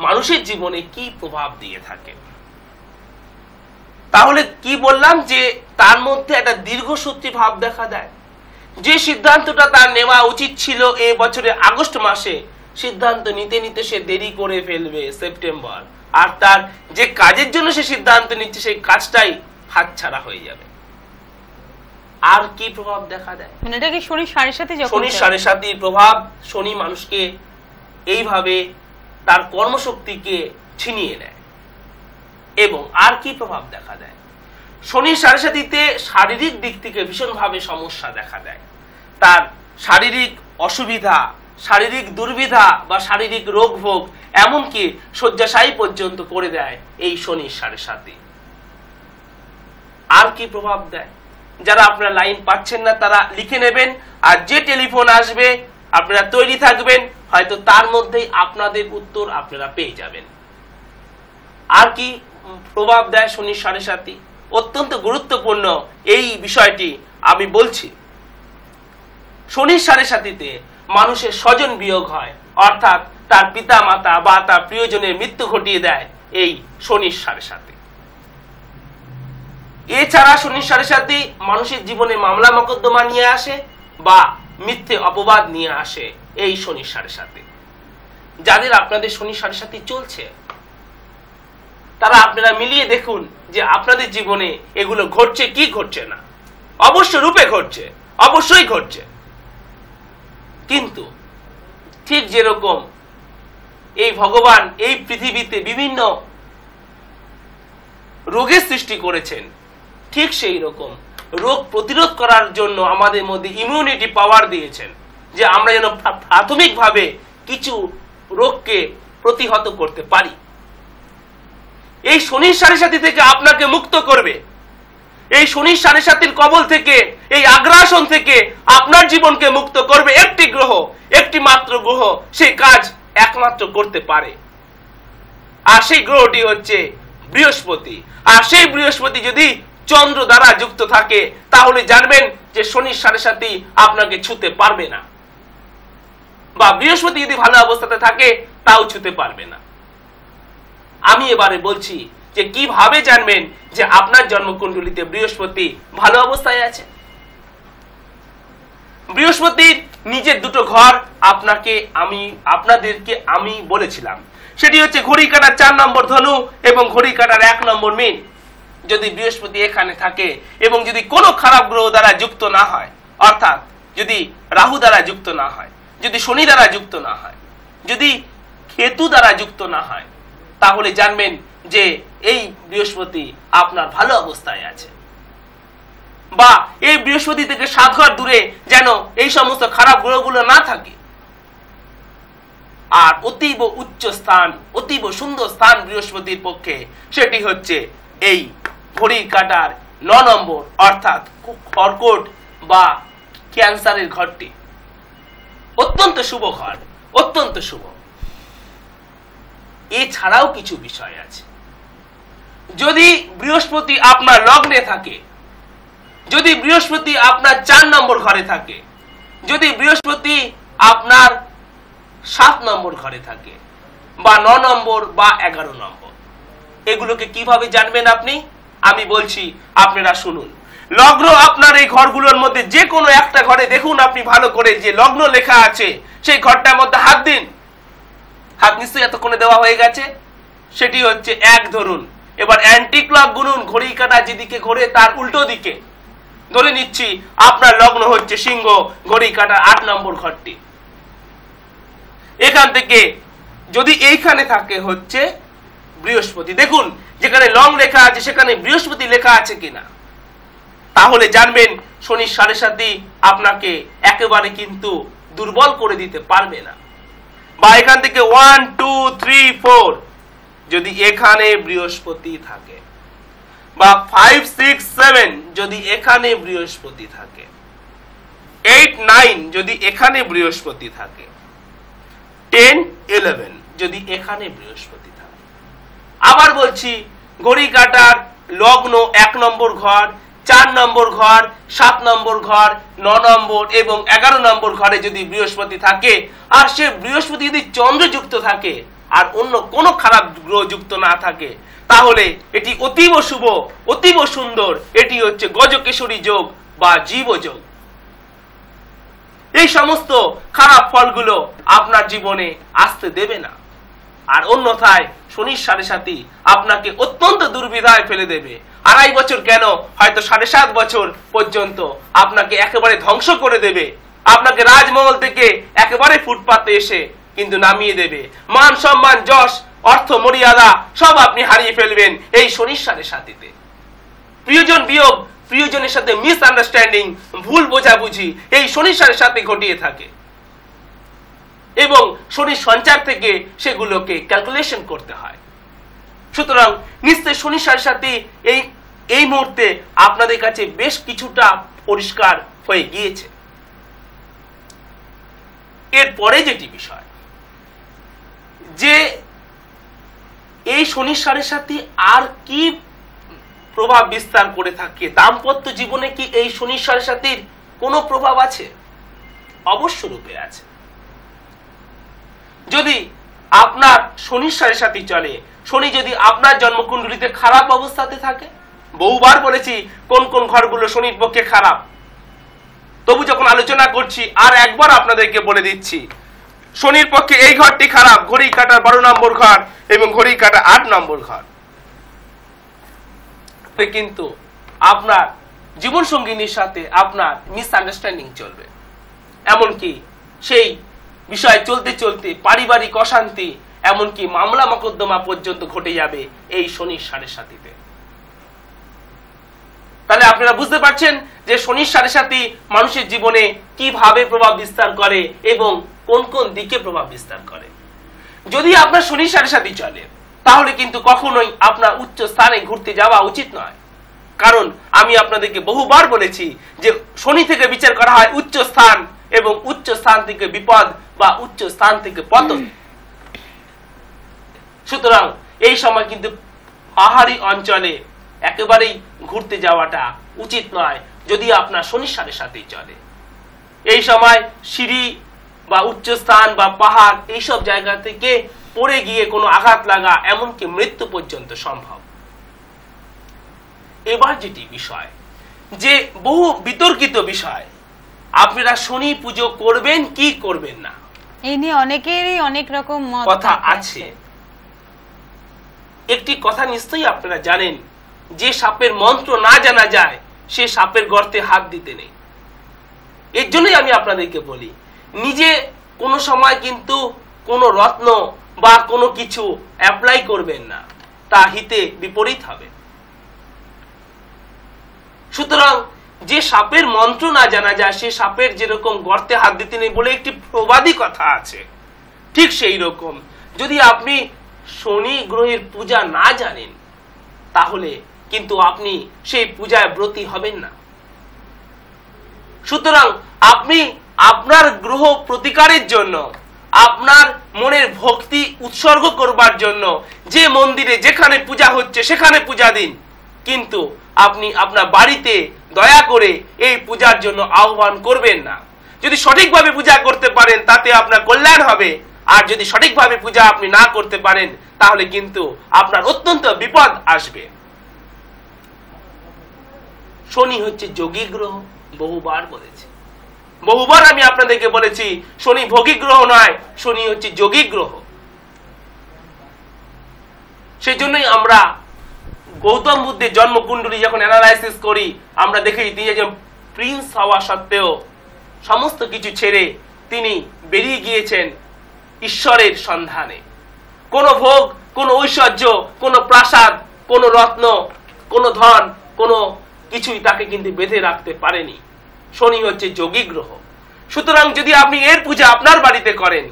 মানুষের জীবনে কি প্রভাব দিয়ে থাকে। তাহলে কি বললাম যে তার মধ্যে একটা দীর্ঘসূত্রী ভাব দেখা দেয়। যে সিদ্ধান্তটা তার নেওয়া উচিত ছিল এই বছরের আগস্ট মাসে, সিদ্ধান্ত নিতে নিতে সে দেরি করে ফেলবে সেপ্টেম্বর, আর তার যে কাজের জন্য সে সিদ্ধান্ত নিচ্ছে সেই কাজটাই হাতছাড়া হয়ে যাবে। আর কি প্রভাব দেখা দেয়? মানে এটা কি শনি সাড়ে সাথে যখন শনি সাড়ে সাতির প্রভাব, শনি মানুষকে এইভাবে তার কর্মশক্তিকে ছিনিয়ে নেয়। এবং আর কি প্রভাব দেখা দেয়? শনি সাড়ে সাতিতে শারীরিক দিক থেকে ভীষণভাবে সমস্যা দেখা দেয়। তার শারীরিক অসুবিধা, শারীরিক দুর্বিধা বা শারীরিক রোগ ভোগ, এমনকি শয্যাশায়ী পর্যন্ত করে দেয় এই শনি সাড়ে সাতি। আর কি প্রভাব দেয়? যারা আপনারা লাইন পাচ্ছেন না তারা লিখে নেবেন, আর যে টেলিফোন আসবে আপনারা তৈরি থাকবেন, হয়তো তার মধ্যেই আপনাদের উত্তর আপনারা পেয়ে যাবেন। আর কি প্রভাব দেয় শনি সাড়ে সাতি? অত্যন্ত গুরুত্বপূর্ণ এই বিষয়টি আমি বলছি। শনি সাড়ে সাতিতে মানুষের স্বজন বিয়োগ হয়, অর্থাৎ তার পিতা মাতা বা তার প্রিয়জনের মৃত্যু ঘটিয়ে দেয় এই শনি সাড়ে সাতি। এছাড়া শনি সাড়ে সাতি মানুষের জীবনে মামলা মোকদ্দমা নিয়ে আসে বা মিথ্যে অপবাদ নিয়ে আসে এই শনি সাড়ে সাতি। যাদের আপনাদের শনি সাড়ে সাতি চলছে তারা আপনারা মিলিয়ে দেখুন যে আপনাদের জীবনে এগুলো ঘটছে কি ঘটছে না। অবশ্য রূপে ঘটছে, অবশ্যই ঘটছে, কিন্তু ঠিক যেরকম এই ভগবান এই পৃথিবীতে বিভিন্ন রোগের সৃষ্টি করেছেন, ঠিক সেই রকম রোগ প্রতিরোধ করার জন্য আমাদের মধ্যে ইমিউনিটি পাওয়ার দিয়েছেন, যে আমরা যেন প্রাথমিকভাবে কিছু রোগকে প্রতিহত করতে পারি। এই শনির সাড়ে সাতি থেকে আপনাকে মুক্ত করবে। এই শনির সাড়ে সাতির কবল থেকে, এই আগ্রাসন থেকে আপনার জীবনকে মুক্ত করবে একটি গ্রহ, একটি মাত্র গ্রহ সেই কাজ একমাত্র করতে পারে, আর সেই গ্রহটি হচ্ছে বৃহস্পতি। আর সেই বৃহস্পতি যদি চন্দ্র দ্বারা যুক্ত থাকে তাহলে জানবেন যে শনির সাড়ে সাতি আপনাকে ছুতে পারবে না, বা বৃহস্পতি যদি ভালো অবস্থাতে থাকে তাও ছুতে পারবে না। আমি এবারে বলছি যে কিভাবে জানবেন যে আপনার জন্মকুণ্ডলিতে বৃহস্পতি ভালো অবস্থায় আছে। বৃহস্পতির নিজের দুটো ঘর আপনাদেরকে আমি বলেছিলাম, সেটি হচ্ছে ঘড়ি কাটার 4 নম্বর ধনু এবং ঘড়ি কাটার 1 নম্বর মীন। যদি বৃহস্পতি এখানে থাকে এবং যদি কোনো খারাপ গ্রহ দ্বারা যুক্ত না হয়, অর্থাৎ যদি রাহু দ্বারা যুক্ত না হয়, যদি শনি দ্বারা যুক্ত না হয়, যদি কেতু দ্বারা যুক্ত না হয়, তাহলে জানবেন যে এই বৃহস্পতি আপনার ভালো অবস্থায় আছে। বা এই বৃহস্পতি থেকে 7 ঘর দূরে যেন এই সমস্ত খারাপ গ্রহগুলো না থাকে। আর অতীব উচ্চ স্থান, অতীব সুন্দর স্থান বৃহস্পতির পক্ষে, সেটি হচ্ছে এই ঘড়ির কাটার 9 নম্বর, অর্থাৎ কর্কট বা ক্যান্সারের ঘরটি। অত্যন্ত শুভ ঘর, অত্যন্ত শুভ। এছাড়াও কিছু বিষয় আছে। যদি বৃহস্পতি আপনার লগ্নে থাকে, যদি বৃহস্পতি আপনার 4 নম্বর ঘরে থাকে, যদি বৃহস্পতি আপনার 7 নম্বর ঘরে থাকে, বা 9 নম্বর বা 11 নম্বর, এগুলোকে কিভাবে জানবেন আপনি? আমি বলছি, আপনারা শুনুন। লগ্ন আপনার এই ঘরগুলোর মধ্যে যে কোনো একটা ঘরে দেখুন আপনি ভালো করে, যে লগ্ন লেখা আছে সেই ঘরটার মধ্যে হাত দিন। হাত নিশ্চয়ই এতক্ষণে দেওয়া হয়ে গেছে। সেটি হচ্ছে 1 ধরুন। এবার অ্যান্টি ক্লক গুনুন, ঘড়ি কাটা যেদিকে ঘোরে তার উল্টো দিকে। ধরে নিচ্ছি আপনার লগ্ন হচ্ছে সিংহ, ঘড়ি কাটা 8 নম্বর ঘরটি। এখান থেকে যদি এইখানে থাকে হচ্ছে বৃহস্পতি, দেখুন যেখানে লং লেখা আছে সেখানে বৃহস্পতি লেখা আছে কিনা, তাহলে জানবেন শনির সাড়ে সাতি আপনাকে একেবারে কিন্তু দুর্বল করে দিতে পারবে না। বা এখান থেকে 1 2 3 4 যদি এখানে বৃহস্পতি থাকে, বা 5 6 7 যদি এখানে বৃহস্পতি থাকে, 8 9 যদি এখানে বৃহস্পতি থাকে, 10 11 যদি এখানে বৃহস্পতি থাকে। আবার বলছি, ঘড়ি কাটার লগ্ন 1 নম্বর ঘর, 4 নম্বর ঘর, 7 নম্বর ঘর, 9 নম্বর এবং 11 নম্বর ঘরে যদি বৃহস্পতি থাকে, আর সে বৃহস্পতি যদি চন্দ্রযুক্ত থাকে, আর অন্য কোনো খারাপ গ্রহ যুক্ত না থাকে, তাহলে এটি অতীব শুভ, অতীব সুন্দর। এটি হচ্ছে গজকেশরী যোগ বা জীবযোগ। এই সমস্ত খারাপ ফলগুলো আপনার জীবনে আসতে দেবে না। আর অন্যথায় শনির 7.5 আপনাকে অত্যন্ত দুর্বিধায় ফেলে দেবে। 2.5 বছর কেন, হয়তো 7.5 বছর পর্যন্ত আপনাকে একেবারে ধ্বংস করে দেবে। আপনাকে রাজমহল থেকে একেবারে ফুটপাতে এসে কিন্তু নামিয়ে দেবে। মান সম্মান, যশ, অর্থ, মর্যাদা সব আপনি হারিয়ে ফেলবেন এই শনির 7.5-তে। প্রিয়জন বিয়োগ, প্রিয়জনের সাথে মিসআন্ডারস্ট্যান্ডিং, ভুল বোঝাবুঝি এই শনির 7.5 ঘটিয়ে থাকে এবং শনির সঞ্চার থেকে সেগুলোকে ক্যালকুলেশন করতে হয়। সুতরাং নিশ্চয় শনির 7.5 এই মুহূর্তে আপনাদের কাছে বেশ কিছুটা পরিষ্কার হয়ে গিয়েছে। এরপরে যেটি বিষয়, যে এই শনির 7.5 আর কি প্রভাব বিস্তার করে থাকে, দাম্পত্য জীবনে কি এই শনির 7.5 কোনো প্রভাব আছে? অবশ্য রূপে আছে। যদি আপনার শনির 7.5 চলে, শনি যদি আপনার জন্মকুণ্ডলিতে খারাপ অবস্থাতে থাকে, বহুবার বলেছি কোন কোন ঘরগুলো শনির পক্ষে খারাপ, তবু যখন আলোচনা করছি আর একবার আপনাদেরকে বলে দিচ্ছি, শনির পক্ষে এই ঘরটি খারাপ, ঘড়ি কাটার 12 নম্বর ঘর এবং ঘড়ি কাটা 8 নম্বর ঘর। কিন্তু আপনার জীবন সঙ্গিনীর সাথে আপনার মিসআন্ডারস্ট্যান্ডিং চলবে, এমনকি সেই বিষয় চলতে চলতে পারিবারিক অশান্তি, এমনকি মামলা মোকদ্দমা পর্যন্ত ঘটে যাবে এই শনির 7.5-তে। তাহলে আপনারা বুঝতে পারছেন যে শনির 7.5 মানুষের জীবনে কিভাবে প্রভাব বিস্তার করে এবং কোন কোন দিকে প্রভাব বিস্তার করে। যদি আপনার শনির 7.5 চলে, তাহলে কিন্তু কখনোই আপনার উচ্চ স্থানে ঘুরতে যাওয়া উচিত নয়। কারণ আমি আপনাদেরকে বহুবার বলেছি যে শনি থেকে বিচার করা হয় উচ্চ স্থান এবং উচ্চ স্থান থেকে বিপদ বা উচ্চ স্থান থেকে পতন। সুতরাং এই সময় কিন্তু পাহাড়ি অঞ্চলে একেবারেই ঘুরতে যাওয়াটা উচিত নয় যদি আপনার শনির 7.5 চলে। এই সময় সিঁড়ি বা উচ্চ স্থান বা পাহাড় এইসব জায়গা থেকে পড়ে গিয়ে কোনো আঘাত লাগা, এমনকি মৃত্যু পর্যন্ত সম্ভব। এবার যেটি বিষয়, যে বহু বিতর্কিত বিষয়, আপনারা শনি পুজো করবেন কি করবেন না, এই নিয়ে অনেকেরই অনেক রকম মত কথা আছে। একটি কথা নিশ্চয়ই আপনারা জানেন, যে সাপের মন্ত্র না জানা যায় সে সাপের গর্তে হাত দিতে নেই। এর জন্যই আমি আপনাদেরকে বলি, নিজে কোনো সময় কিন্তু কোনো রত্ন বা কোনো কিছু অ্যাপ্লাই করবেন না, তা হিতে বিপরীত হবে। সুতরাং যে সাপের মন্ত্র না জানা যায় সে সাপের যেরকম গর্তে হাত দিতে নেই বলে একটি প্রবাদী কথা আছে, ঠিক সেই রকম যদি আপনি শনি গ্রহের পূজা না জানেন, তাহলে কিন্তু আপনি সেই পূজায় ব্রতী হবেন না। সুতরাং আপনি আপনার গ্রহ প্রতিকারের জন্য, আপনার মনের ভক্তি উৎসর্গ করবার জন্য যে মন্দিরে যেখানে পূজা হচ্ছে সেখানে পূজা দিন, কিন্তু আপনি আপনার বাড়িতে দয়া করে এই পূজার জন্য আহ্বান করবেন না। যদি সঠিকভাবে পূজা করতে পারেন তাতে আপনার কল্যাণ হবে, আর যদি সঠিকভাবে পূজা আপনি না করতে পারেন তাহলে কিন্তু আপনার অত্যন্ত বিপদ আসবে। শনি হচ্ছে যোগী গ্রহ, বহুবার বলেছি, বহুবার আমি আপনাদেরকে বলেছি শনি ভোগী গ্রহ নয়, শনি হচ্ছে যোগী গ্রহ। সেই জন্যই আমরা গৌতম বুদ্ধের জন্মকুণ্ডলী যখন অ্যানালাইসিস করি, আমরা দেখি তিনি একজন প্রিন্স হওয়া সত্ত্বেও সমস্ত কিছু ছেড়ে তিনি বেরিয়ে গিয়েছেন ঈশ্বরের সন্ধানে। কোনো ভোগ, কোনো ঐশ্বর্য, কোনো প্রাসাদ, কোনো রত্ন, কোনো ধন, কোনো কিছুই তাকে কিন্তু বেঁধে রাখতে পারেনি। শনি হচ্ছে যোগী গ্রহ। সুতরাং যদি আপনি এর পূজা আপনার বাড়িতে করেন,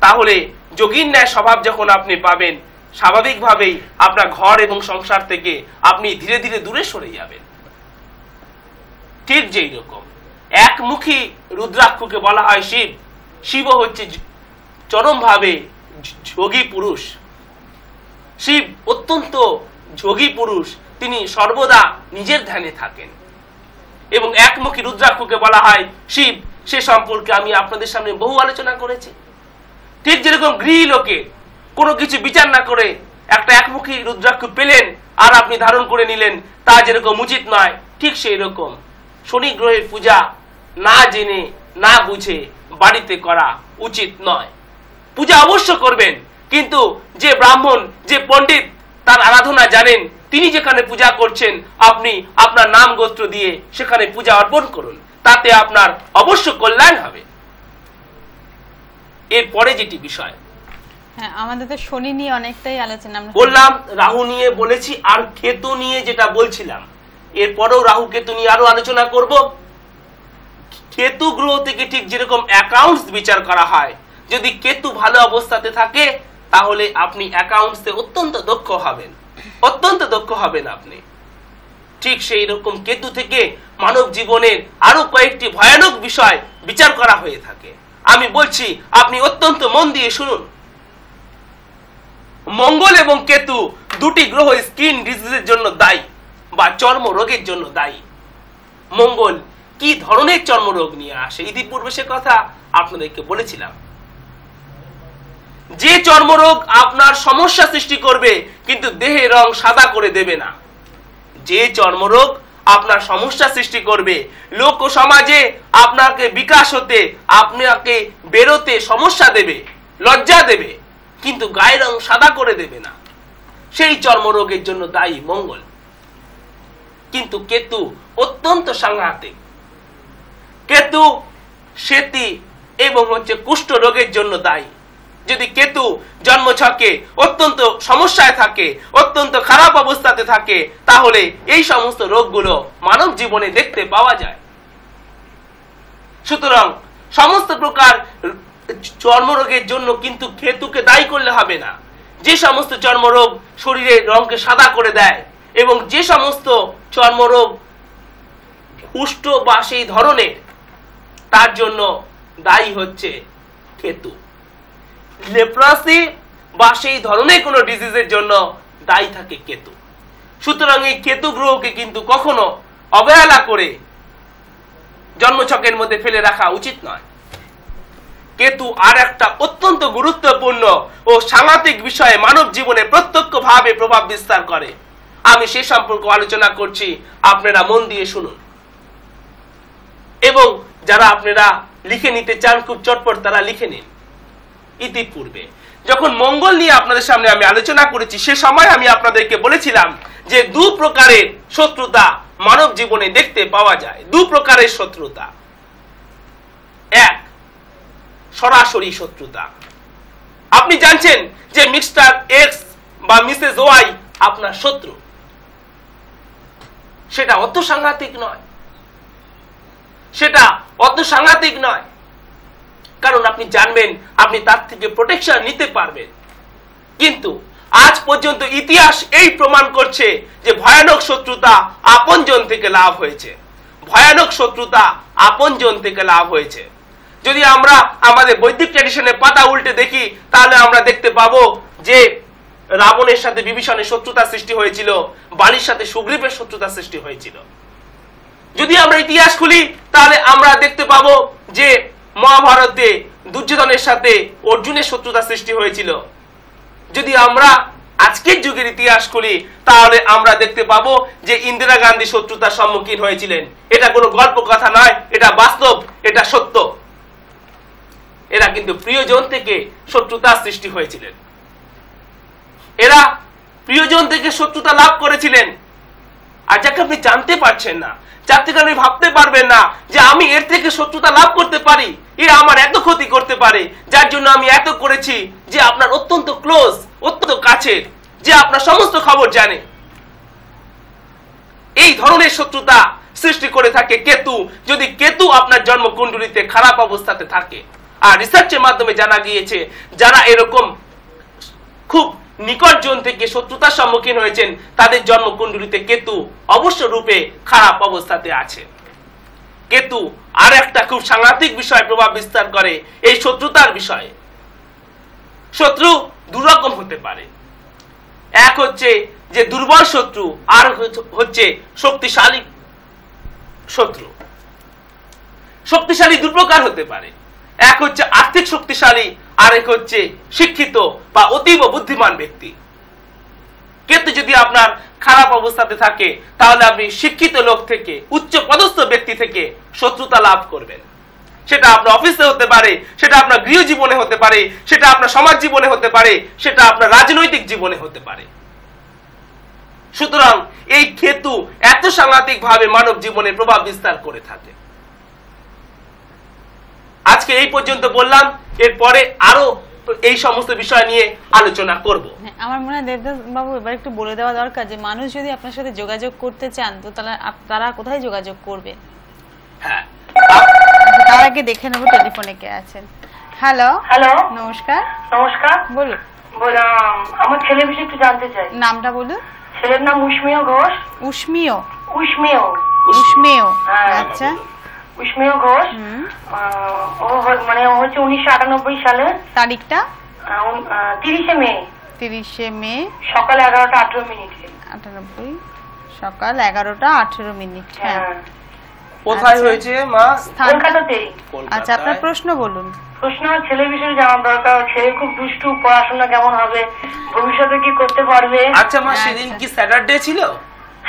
তাহলে যোগীর ন্যায় স্বভাব যখন আপনি পাবেন, স্বাভাবিকভাবেই আপনার ঘর এবং সংসার থেকে আপনি ধীরে ধীরে দূরে সরে যাবেন। ঠিক যেই রকম একমুখী রুদ্রাক্ষকে বলা হয় শিব, শিব হচ্ছে চরমভাবে যোগী পুরুষ। শিব অত্যন্ত যোগী পুরুষ, তিনি সর্বদা নিজের ধ্যানে থাকেন। এবং একমুখী রুদ্রাক্ষকে বলা হয় শিব, সে সম্পর্কে আমি আপনাদের সামনে বহু আলোচনা করেছি। ঠিক যেরকম গৃহলোকে কোনো কিছু বিচার না করে একটা একমুখী রুদ্রাক্ষ পেলেন আর আপনি ধারণ করে নিলেন, তা যেরকম উচিত নয়, ঠিক সেই রকম শনি গ্রহের পূজা না জেনে না বুঝে বাড়িতে করা উচিত নয়। পূজা অবশ্য করবেন, কিন্তু যে ব্রাহ্মণ, যে পণ্ডিত তার আরাধনা জানেন, তিনি যেখানে পূজা করছেন আপনি আপনার নাম গোত্র দিয়ে সেখানে পূজা অর্পণ করুন, তাতে আপনার অবশ্য কল্যাণ হবে। এরপরে যেটি বিষয়, হ্যাঁ, আমাদের তো শনি নিয়ে অনেকটাই আলোচনা বললাম, রাহু নিয়ে বলেছি, আর কেতু নিয়ে যেটা বলছিলাম, এরপরেও রাহু কেতু নিয়ে আরো আলোচনা করব। কেতু গ্রহ থেকে ঠিক যেরকম অ্যাকাউন্টস বিচার করা হয়, যদি কেতু ভালো অবস্থাতে থাকে তাহলে আপনি অ্যাকাউন্টসে অত্যন্ত দক্ষ হবেন, অত্যন্ত দক্ষ হবেন আপনি। ঠিক সেই রকম কেতু থেকে মানব জীবনের আরো কয়েকটি ভয়ানক বিষয় বিচার করা হয়ে থাকে। আমি বলছি, আপনি অত্যন্ত মন দিয়ে শুনুন। মঙ্গল এবং কেতু দুটি গ্রহ স্কিন ডিজিজের জন্য দায়ী বা চর্ম রোগের জন্য দায়ী। মঙ্গল কি ধরনের চর্মরোগ নিয়ে আসে, ইতিপূর্বে সে কথা আপনাদেরকে বলেছিলাম। যে চর্মরোগ আপনার সমস্যা সৃষ্টি করবে কিন্তু দেহের রং সাদা করে দেবে না, যে চর্মরোগ আপনার সমস্যা সৃষ্টি করবে, লোক ও সমাজে আপনাকে বিকাশ হতে, আপনাকে বেরোতে সমস্যা দেবে, লজ্জা দেবে, কিন্তু গায়ের রং সাদা করে দেবে না, সেই চর্মরোগের জন্য দায়ী মঙ্গল। কিন্তু কেতু অত্যন্ত সাংঘাতিক। কেতু শ্বেতি এবং কুষ্ঠ রোগের জন্য দায়ী। যদি কেতু জন্মছকে অত্যন্ত সমস্যায় থাকে, অত্যন্ত খারাপ অবস্থাতে থাকে, তাহলে এই সমস্ত রোগগুলো মানব জীবনে দেখতে পাওয়া যায়। সুতরাং সমস্ত প্রকার চর্মরোগের জন্য কিন্তু কেতুকে দায়ী করলে হবে না। যে সমস্ত চর্মরোগ শরীরের রঙকে সাদা করে দেয় এবং যে সমস্ত চর্মরোগ কুষ্ঠ বা সেই ধরনের, তার জন্য দায়ী হচ্ছে কেতু। লেপ্রাসি বা সেই ধরনের কোনো ডিজিজের জন্য দায়ী থাকে কেতু। সুতরাং এই কেতু গ্রহকে কিন্তু কখনো অবহেলা করে জন্মছকের মধ্যে ফেলে রাখা উচিত নয়। কেতু আর একটা অত্যন্ত গুরুত্বপূর্ণ ও সাংঘাতিক বিষয়ে মানব জীবনে প্রত্যক্ষভাবে প্রভাব বিস্তার করে। আমি সে সম্পর্কে আলোচনা করছি, আপনারা মন দিয়ে শুনুন। এবং যারা আপনারা লিখে নিতে চান খুব চটপট তারা লিখে নিন। ইতিপূর্বে যখন মঙ্গল নিয়ে আপনাদের সামনে আমি আলোচনা করেছি, সে সময় আমি আপনাদেরকে বলেছিলাম যে দু প্রকারের শত্রুতা মানব জীবনে দেখতে পাওয়া যায়। দু প্রকারের শত্রুতা। এক, সরাসরি শত্রুতা। আপনি জানছেন যে মিস্টার এক্স বা মিসেস ওয়াই আপনার শত্রু, সেটা অত সাংঘাতিক নয়, সেটা অত সাংঘাতিক নয়, কারণ আপনি জানবেন আপনি তার থেকে প্রোটেকশন নিতে পারবেন। কিন্তু আজ পর্যন্ত ইতিহাস এই প্রমাণ করছে যে ভয়ানক শত্রুতা আপনজন থেকে লাভ হয়েছে, ভয়ানক শত্রুতা আপনজন থেকে লাভ হয়েছে। যদি আমরা আমাদের বৈদিক ট্র্যাডিশনের পাতা উল্টে দেখি, তাহলে আমরা দেখতে পাবো যে রাবণের সাথে বিভীষণের শত্রুতা সৃষ্টি হয়েছিল, বালির সাথে সুগ্রীবের শত্রুতা সৃষ্টি হয়েছিল। যদি আমরা ইতিহাস খুলি, তাহলে আমরা দেখতে পাবো যে মহাভারতে দুর্যোধনের সাথে অর্জুনের শত্রুতা সৃষ্টি হয়েছিল। যদি আমরা আজকের যুগের ইতিহাস খুলি, তাহলে আমরা দেখতে পাবো যে ইন্দিরা গান্ধী শত্রুতার সম্মুখীন হয়েছিলেন। এটা কোনো গল্প কথা নয়, এটা বাস্তব, এটা সত্য। এরা কিন্তু প্রিয়জন থেকে শত্রুতা সৃষ্টি হয়েছিলেন, এরা প্রিয়জন থেকে শত্রুতা লাভ করেছিলেন। আর যাকে আপনি জানতে পারছেন না, যার থেকে আপনি ভাবতে পারবেন না যে আমি এর থেকে শত্রুতা লাভ করতে পারি, এ আমার এত ক্ষতি করতে পারে, যার জন্য আমি এত করেছি, যে আপনার অত্যন্ত ক্লোজ, অত্যন্ত কাছের, যে আপনার সমস্ত খবর জানে। এই ধরনের শত্রুতা সৃষ্টি করে থাকে কেতু, যদি কেতু আপনার জন্মকুণ্ডলিতে খারাপ অবস্থাতে থাকে। আর রিসার্চের মাধ্যমে জানা গিয়েছে যারা এরকম খুব নিকটজন থেকে শত্রুতার সম্মুখীন হয়েছেন, তাদের জন্মকুণ্ডলিতে কেতু অবশ্য রূপে খারাপ অবস্থাতে আছে। কেতু আর একটা খুব সাংঘাতিক বিষয় প্রভাব বিস্তার করে এই শত্রুতার বিষয়ে। শত্রু দুরকম হতে পারে, এক হচ্ছে যে দুর্বল শত্রু, আর হচ্ছে শক্তিশালী শত্রু। শক্তিশালী দু প্রকার হতে পারে, এক হচ্ছে আর্থিক শক্তিশালী, আরেক হচ্ছে শিক্ষিত বা অতীব বুদ্ধিমান ব্যক্তি। কেতু যদি আপনার খারাপ অবস্থাতে থাকে তাহলে আপনি শিক্ষিত লোক থেকে, উচ্চ পদস্থ ব্যক্তি থেকে শত্রুতা লাভ করবেন। সেটা আপনার অফিসে হতে পারে, সেটা আপনার গৃহ জীবনে হতে পারে, সেটা আপনার সমাজ জীবনে হতে পারে, সেটা আপনার রাজনৈতিক জীবনে হতে পারে। সুতরাং এই কেতু এত সাংঘাতিক ভাবে মানব জীবনে প্রভাব বিস্তার করে থাকে। আজকে এই পর্যন্ত বললাম, এরপরে আরো এই সমস্ত বিষয় নিয়ে আলোচনা করব। আমার মনে হয় দেবদাস বাবু এবার একটু বলে দেওয়া দরকার যে মানুষ যদি আপনার সাথে যোগাযোগ করতে চান তো তারা কোথায় যোগাযোগ করবে। হ্যাঁ, তার আগে দেখে নেব টেলিফোনে কে আছেন। হ্যালো হ্যালো, নমস্কার। নমস্কার। বলুন। বললাম আমার ছেলের বিষয়ে একটু জানতে চাই। নামটা বলুন। ছেলের নাম উষ্মেয় ঘোষ। উষ্মিয়। উষ্মেয়। উষ্মেয়, হ্যাঁ। আচ্ছা। উষ্মেয় ঘোষ। ও মানে ও হচ্ছে 1998 সালে। তারিখটা 30 মে। 30 মে সকাল 11টা 18 মিনিটে। 98 সকাল 11টা 18 মিনিট। হ্যাঁ, কোথায় হয়েছে মা? কলকাতাতে। আচ্ছা, আপনার প্রশ্ন বলুন। প্রশ্ন ছেলের বিষয়ে জানার দরকার। ছেলে খুব দুষ্টু, পড়াশোনা কেমন হবে, ভবিষ্যতে কি করতে পারবে। আচ্ছা মা, সেদিন কি স্যাটারডে ছিল?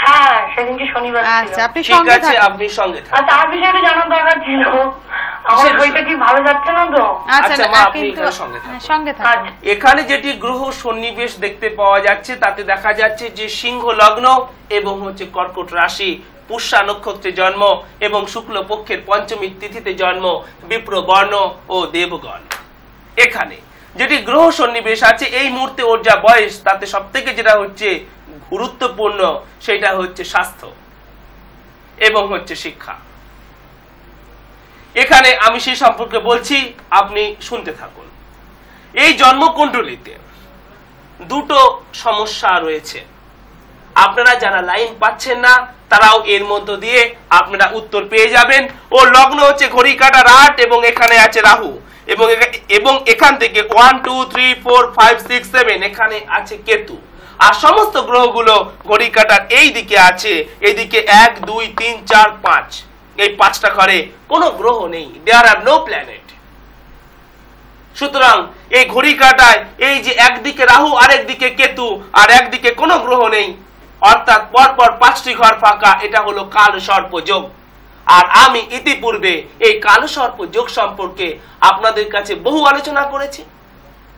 হ্যাঁ, সেদিনকে শনিবার ছিল। আচ্ছা, আপনি ঠিক সঙ্গে আছে, থাকুন। আপনি সঙ্গে থাকুন। আর তার বিষয়ে একটু জানার দরকার ছিল। আমার কিসের বইটা কি ভালো যাচ্ছে না তো? আচ্ছা, আচ্ছা, মা, আপনি কিন্তু এখানে সঙ্গে থাকুন। সঙ্গে থাকুন। আচ্ছা। এখানে যেটি গ্রহ সন্নিবেশ দেখতে পাওয়া যাচ্ছে তাতে দেখা যাচ্ছে যে সিংহ লগ্ন এবং হচ্ছে কর্কট রাশি, পুষ্যা নক্ষত্রে জন্ম এবং শুক্ল পক্ষের পঞ্চমী তিথিতে জন্ম বিপ্র বর্ণ ও দেবগণ। এখানে যেটি গ্রহ সন্নিবেশ আছে এই মুহূর্তে ওর যা বয়স তাতে সব থেকে যেটা হচ্ছে গুরুত্বপূর্ণ সেটা হচ্ছে স্বাস্থ্য এবং হচ্ছে শিক্ষা। এখানে আমি সেই সম্পর্কে বলছি, আপনি শুনতে থাকুন। এই জন্মকুণ্ডলিতে দুটো সমস্যা রয়েছে। আপনারা যারা লাইন পাচ্ছেন না তারাও এর মধ্য দিয়ে আপনারা উত্তর পেয়ে যাবেন। ও লগ্ন হচ্ছে ঘড়ি কাটা রাত এবং এখানে আছে রাহু এবং এখান থেকে 1 2 3 4 5 6 7 এখানে আছে কেতু। আর সমস্ত গ্রহগুলো ঘড়ি কাটার এই দিকে আছে, এইদিকে 1 2 3 4 5, এই 5টা ঘরে কোনো গ্রহ নেই। দেয়ার আর নো প্ল্যানেট। সুতরাং এই ঘড়ি কাটায় এই যে একদিকে রাহু আর একদিকে কেতু আর একদিকে কোনো গ্রহ নেই, অর্থাৎ পরপর 5টি ঘর ফাঁকা, এটা হলো কাল সর্প যোগ। আর আমি ইতিপূর্বে এই কাল সর্প যোগ সম্পর্কে আপনাদের কাছে বহু আলোচনা করেছি।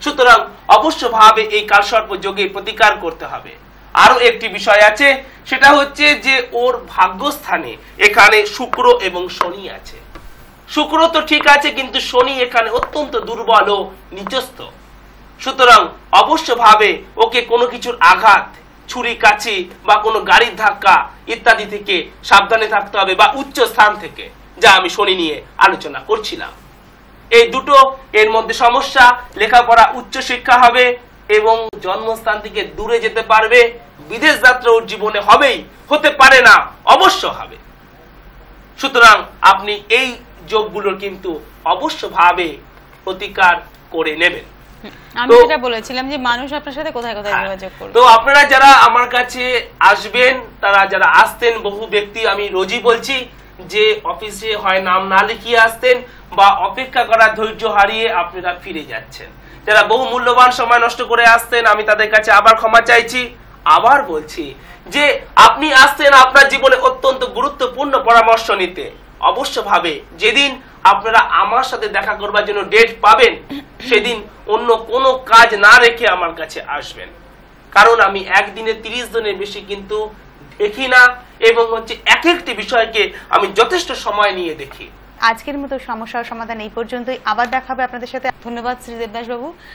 সুতরাং অবশ্যভাবে এই কাল সর্প যোগে প্রতিকার করতে হবে। আরো একটি বিষয় আছে, সেটা হচ্ছে যে ওর ভাগ্যস্থানে এখানে শুক্র এবং শনি আছে। শুক্র তো ঠিক আছে, কিন্তু শনি এখানে অত্যন্ত দুর্বল ও নিচস্থ। সুতরাং অবশ্যভাবে ওকে কোনো কিছুর আঘাত, ছুরি কাছি বা কোনো গাড়ির ধাক্কা ইত্যাদি থেকে সাবধানে থাকতে হবে, বা উচ্চ স্থান থেকে, যা আমি শনি নিয়ে আলোচনা করছিলাম। এই দুটো এর মধ্যে সমস্যা। লেখাপড়া উচ্চ শিক্ষা হবে এবং জন্মস্থান থেকে দূরে যেতে পারবে। বিদেশ যাত্রা ওর জীবনে হবেই, হতে পারে না, অবশ্য হবে। সুতরাং আপনি এই যোগগুলোর কিন্তু অবশ্যভাবে প্রতিকার করে নেবেন। আমি যেটা বলেছিলাম যে মানুষ আপনার সাথে কোথায় কোথায় যোগাযোগ করবে। তো আপনারা যারা আমার কাছে আসবেন, তারা যারা আসতেন, বহু ব্যক্তি আমি রোজই বলছি যে অফিসে হয় নাম না লিখিয়ে আসতেন বা অপেক্ষা করার ধৈর্য হারিয়ে আপনারা ফিরে যাচ্ছেন। যারা বহু মূল্যবান সময় নষ্ট করে আসতেন, আমি তাদের কাছে আবার ক্ষমা চাইছি। আবার বলছি যে আপনি আসছেন আপনার জীবনে অত্যন্ত গুরুত্বপূর্ণ পরামর্শ নিতে। অবশ্যভাবে যেদিন আপনারা আমার সাথে দেখা করবার জন্য ডেট পাবেন, সেদিন অন্য কোনো কাজ না রেখে আমার কাছে আসবেন। কারণ আমি একদিনে 30 জনের বেশি কিন্তু দেখি না, এবং হচ্ছে এক একটি বিষয়কে আমি যথেষ্ট সময় নিয়ে দেখি। আজকের মতো সমস্যার সমাধান এই পর্যন্তই। আবার দেখা হবে আপনাদের সাথে। ধন্যবাদ শ্রী দেবদাস বাবু।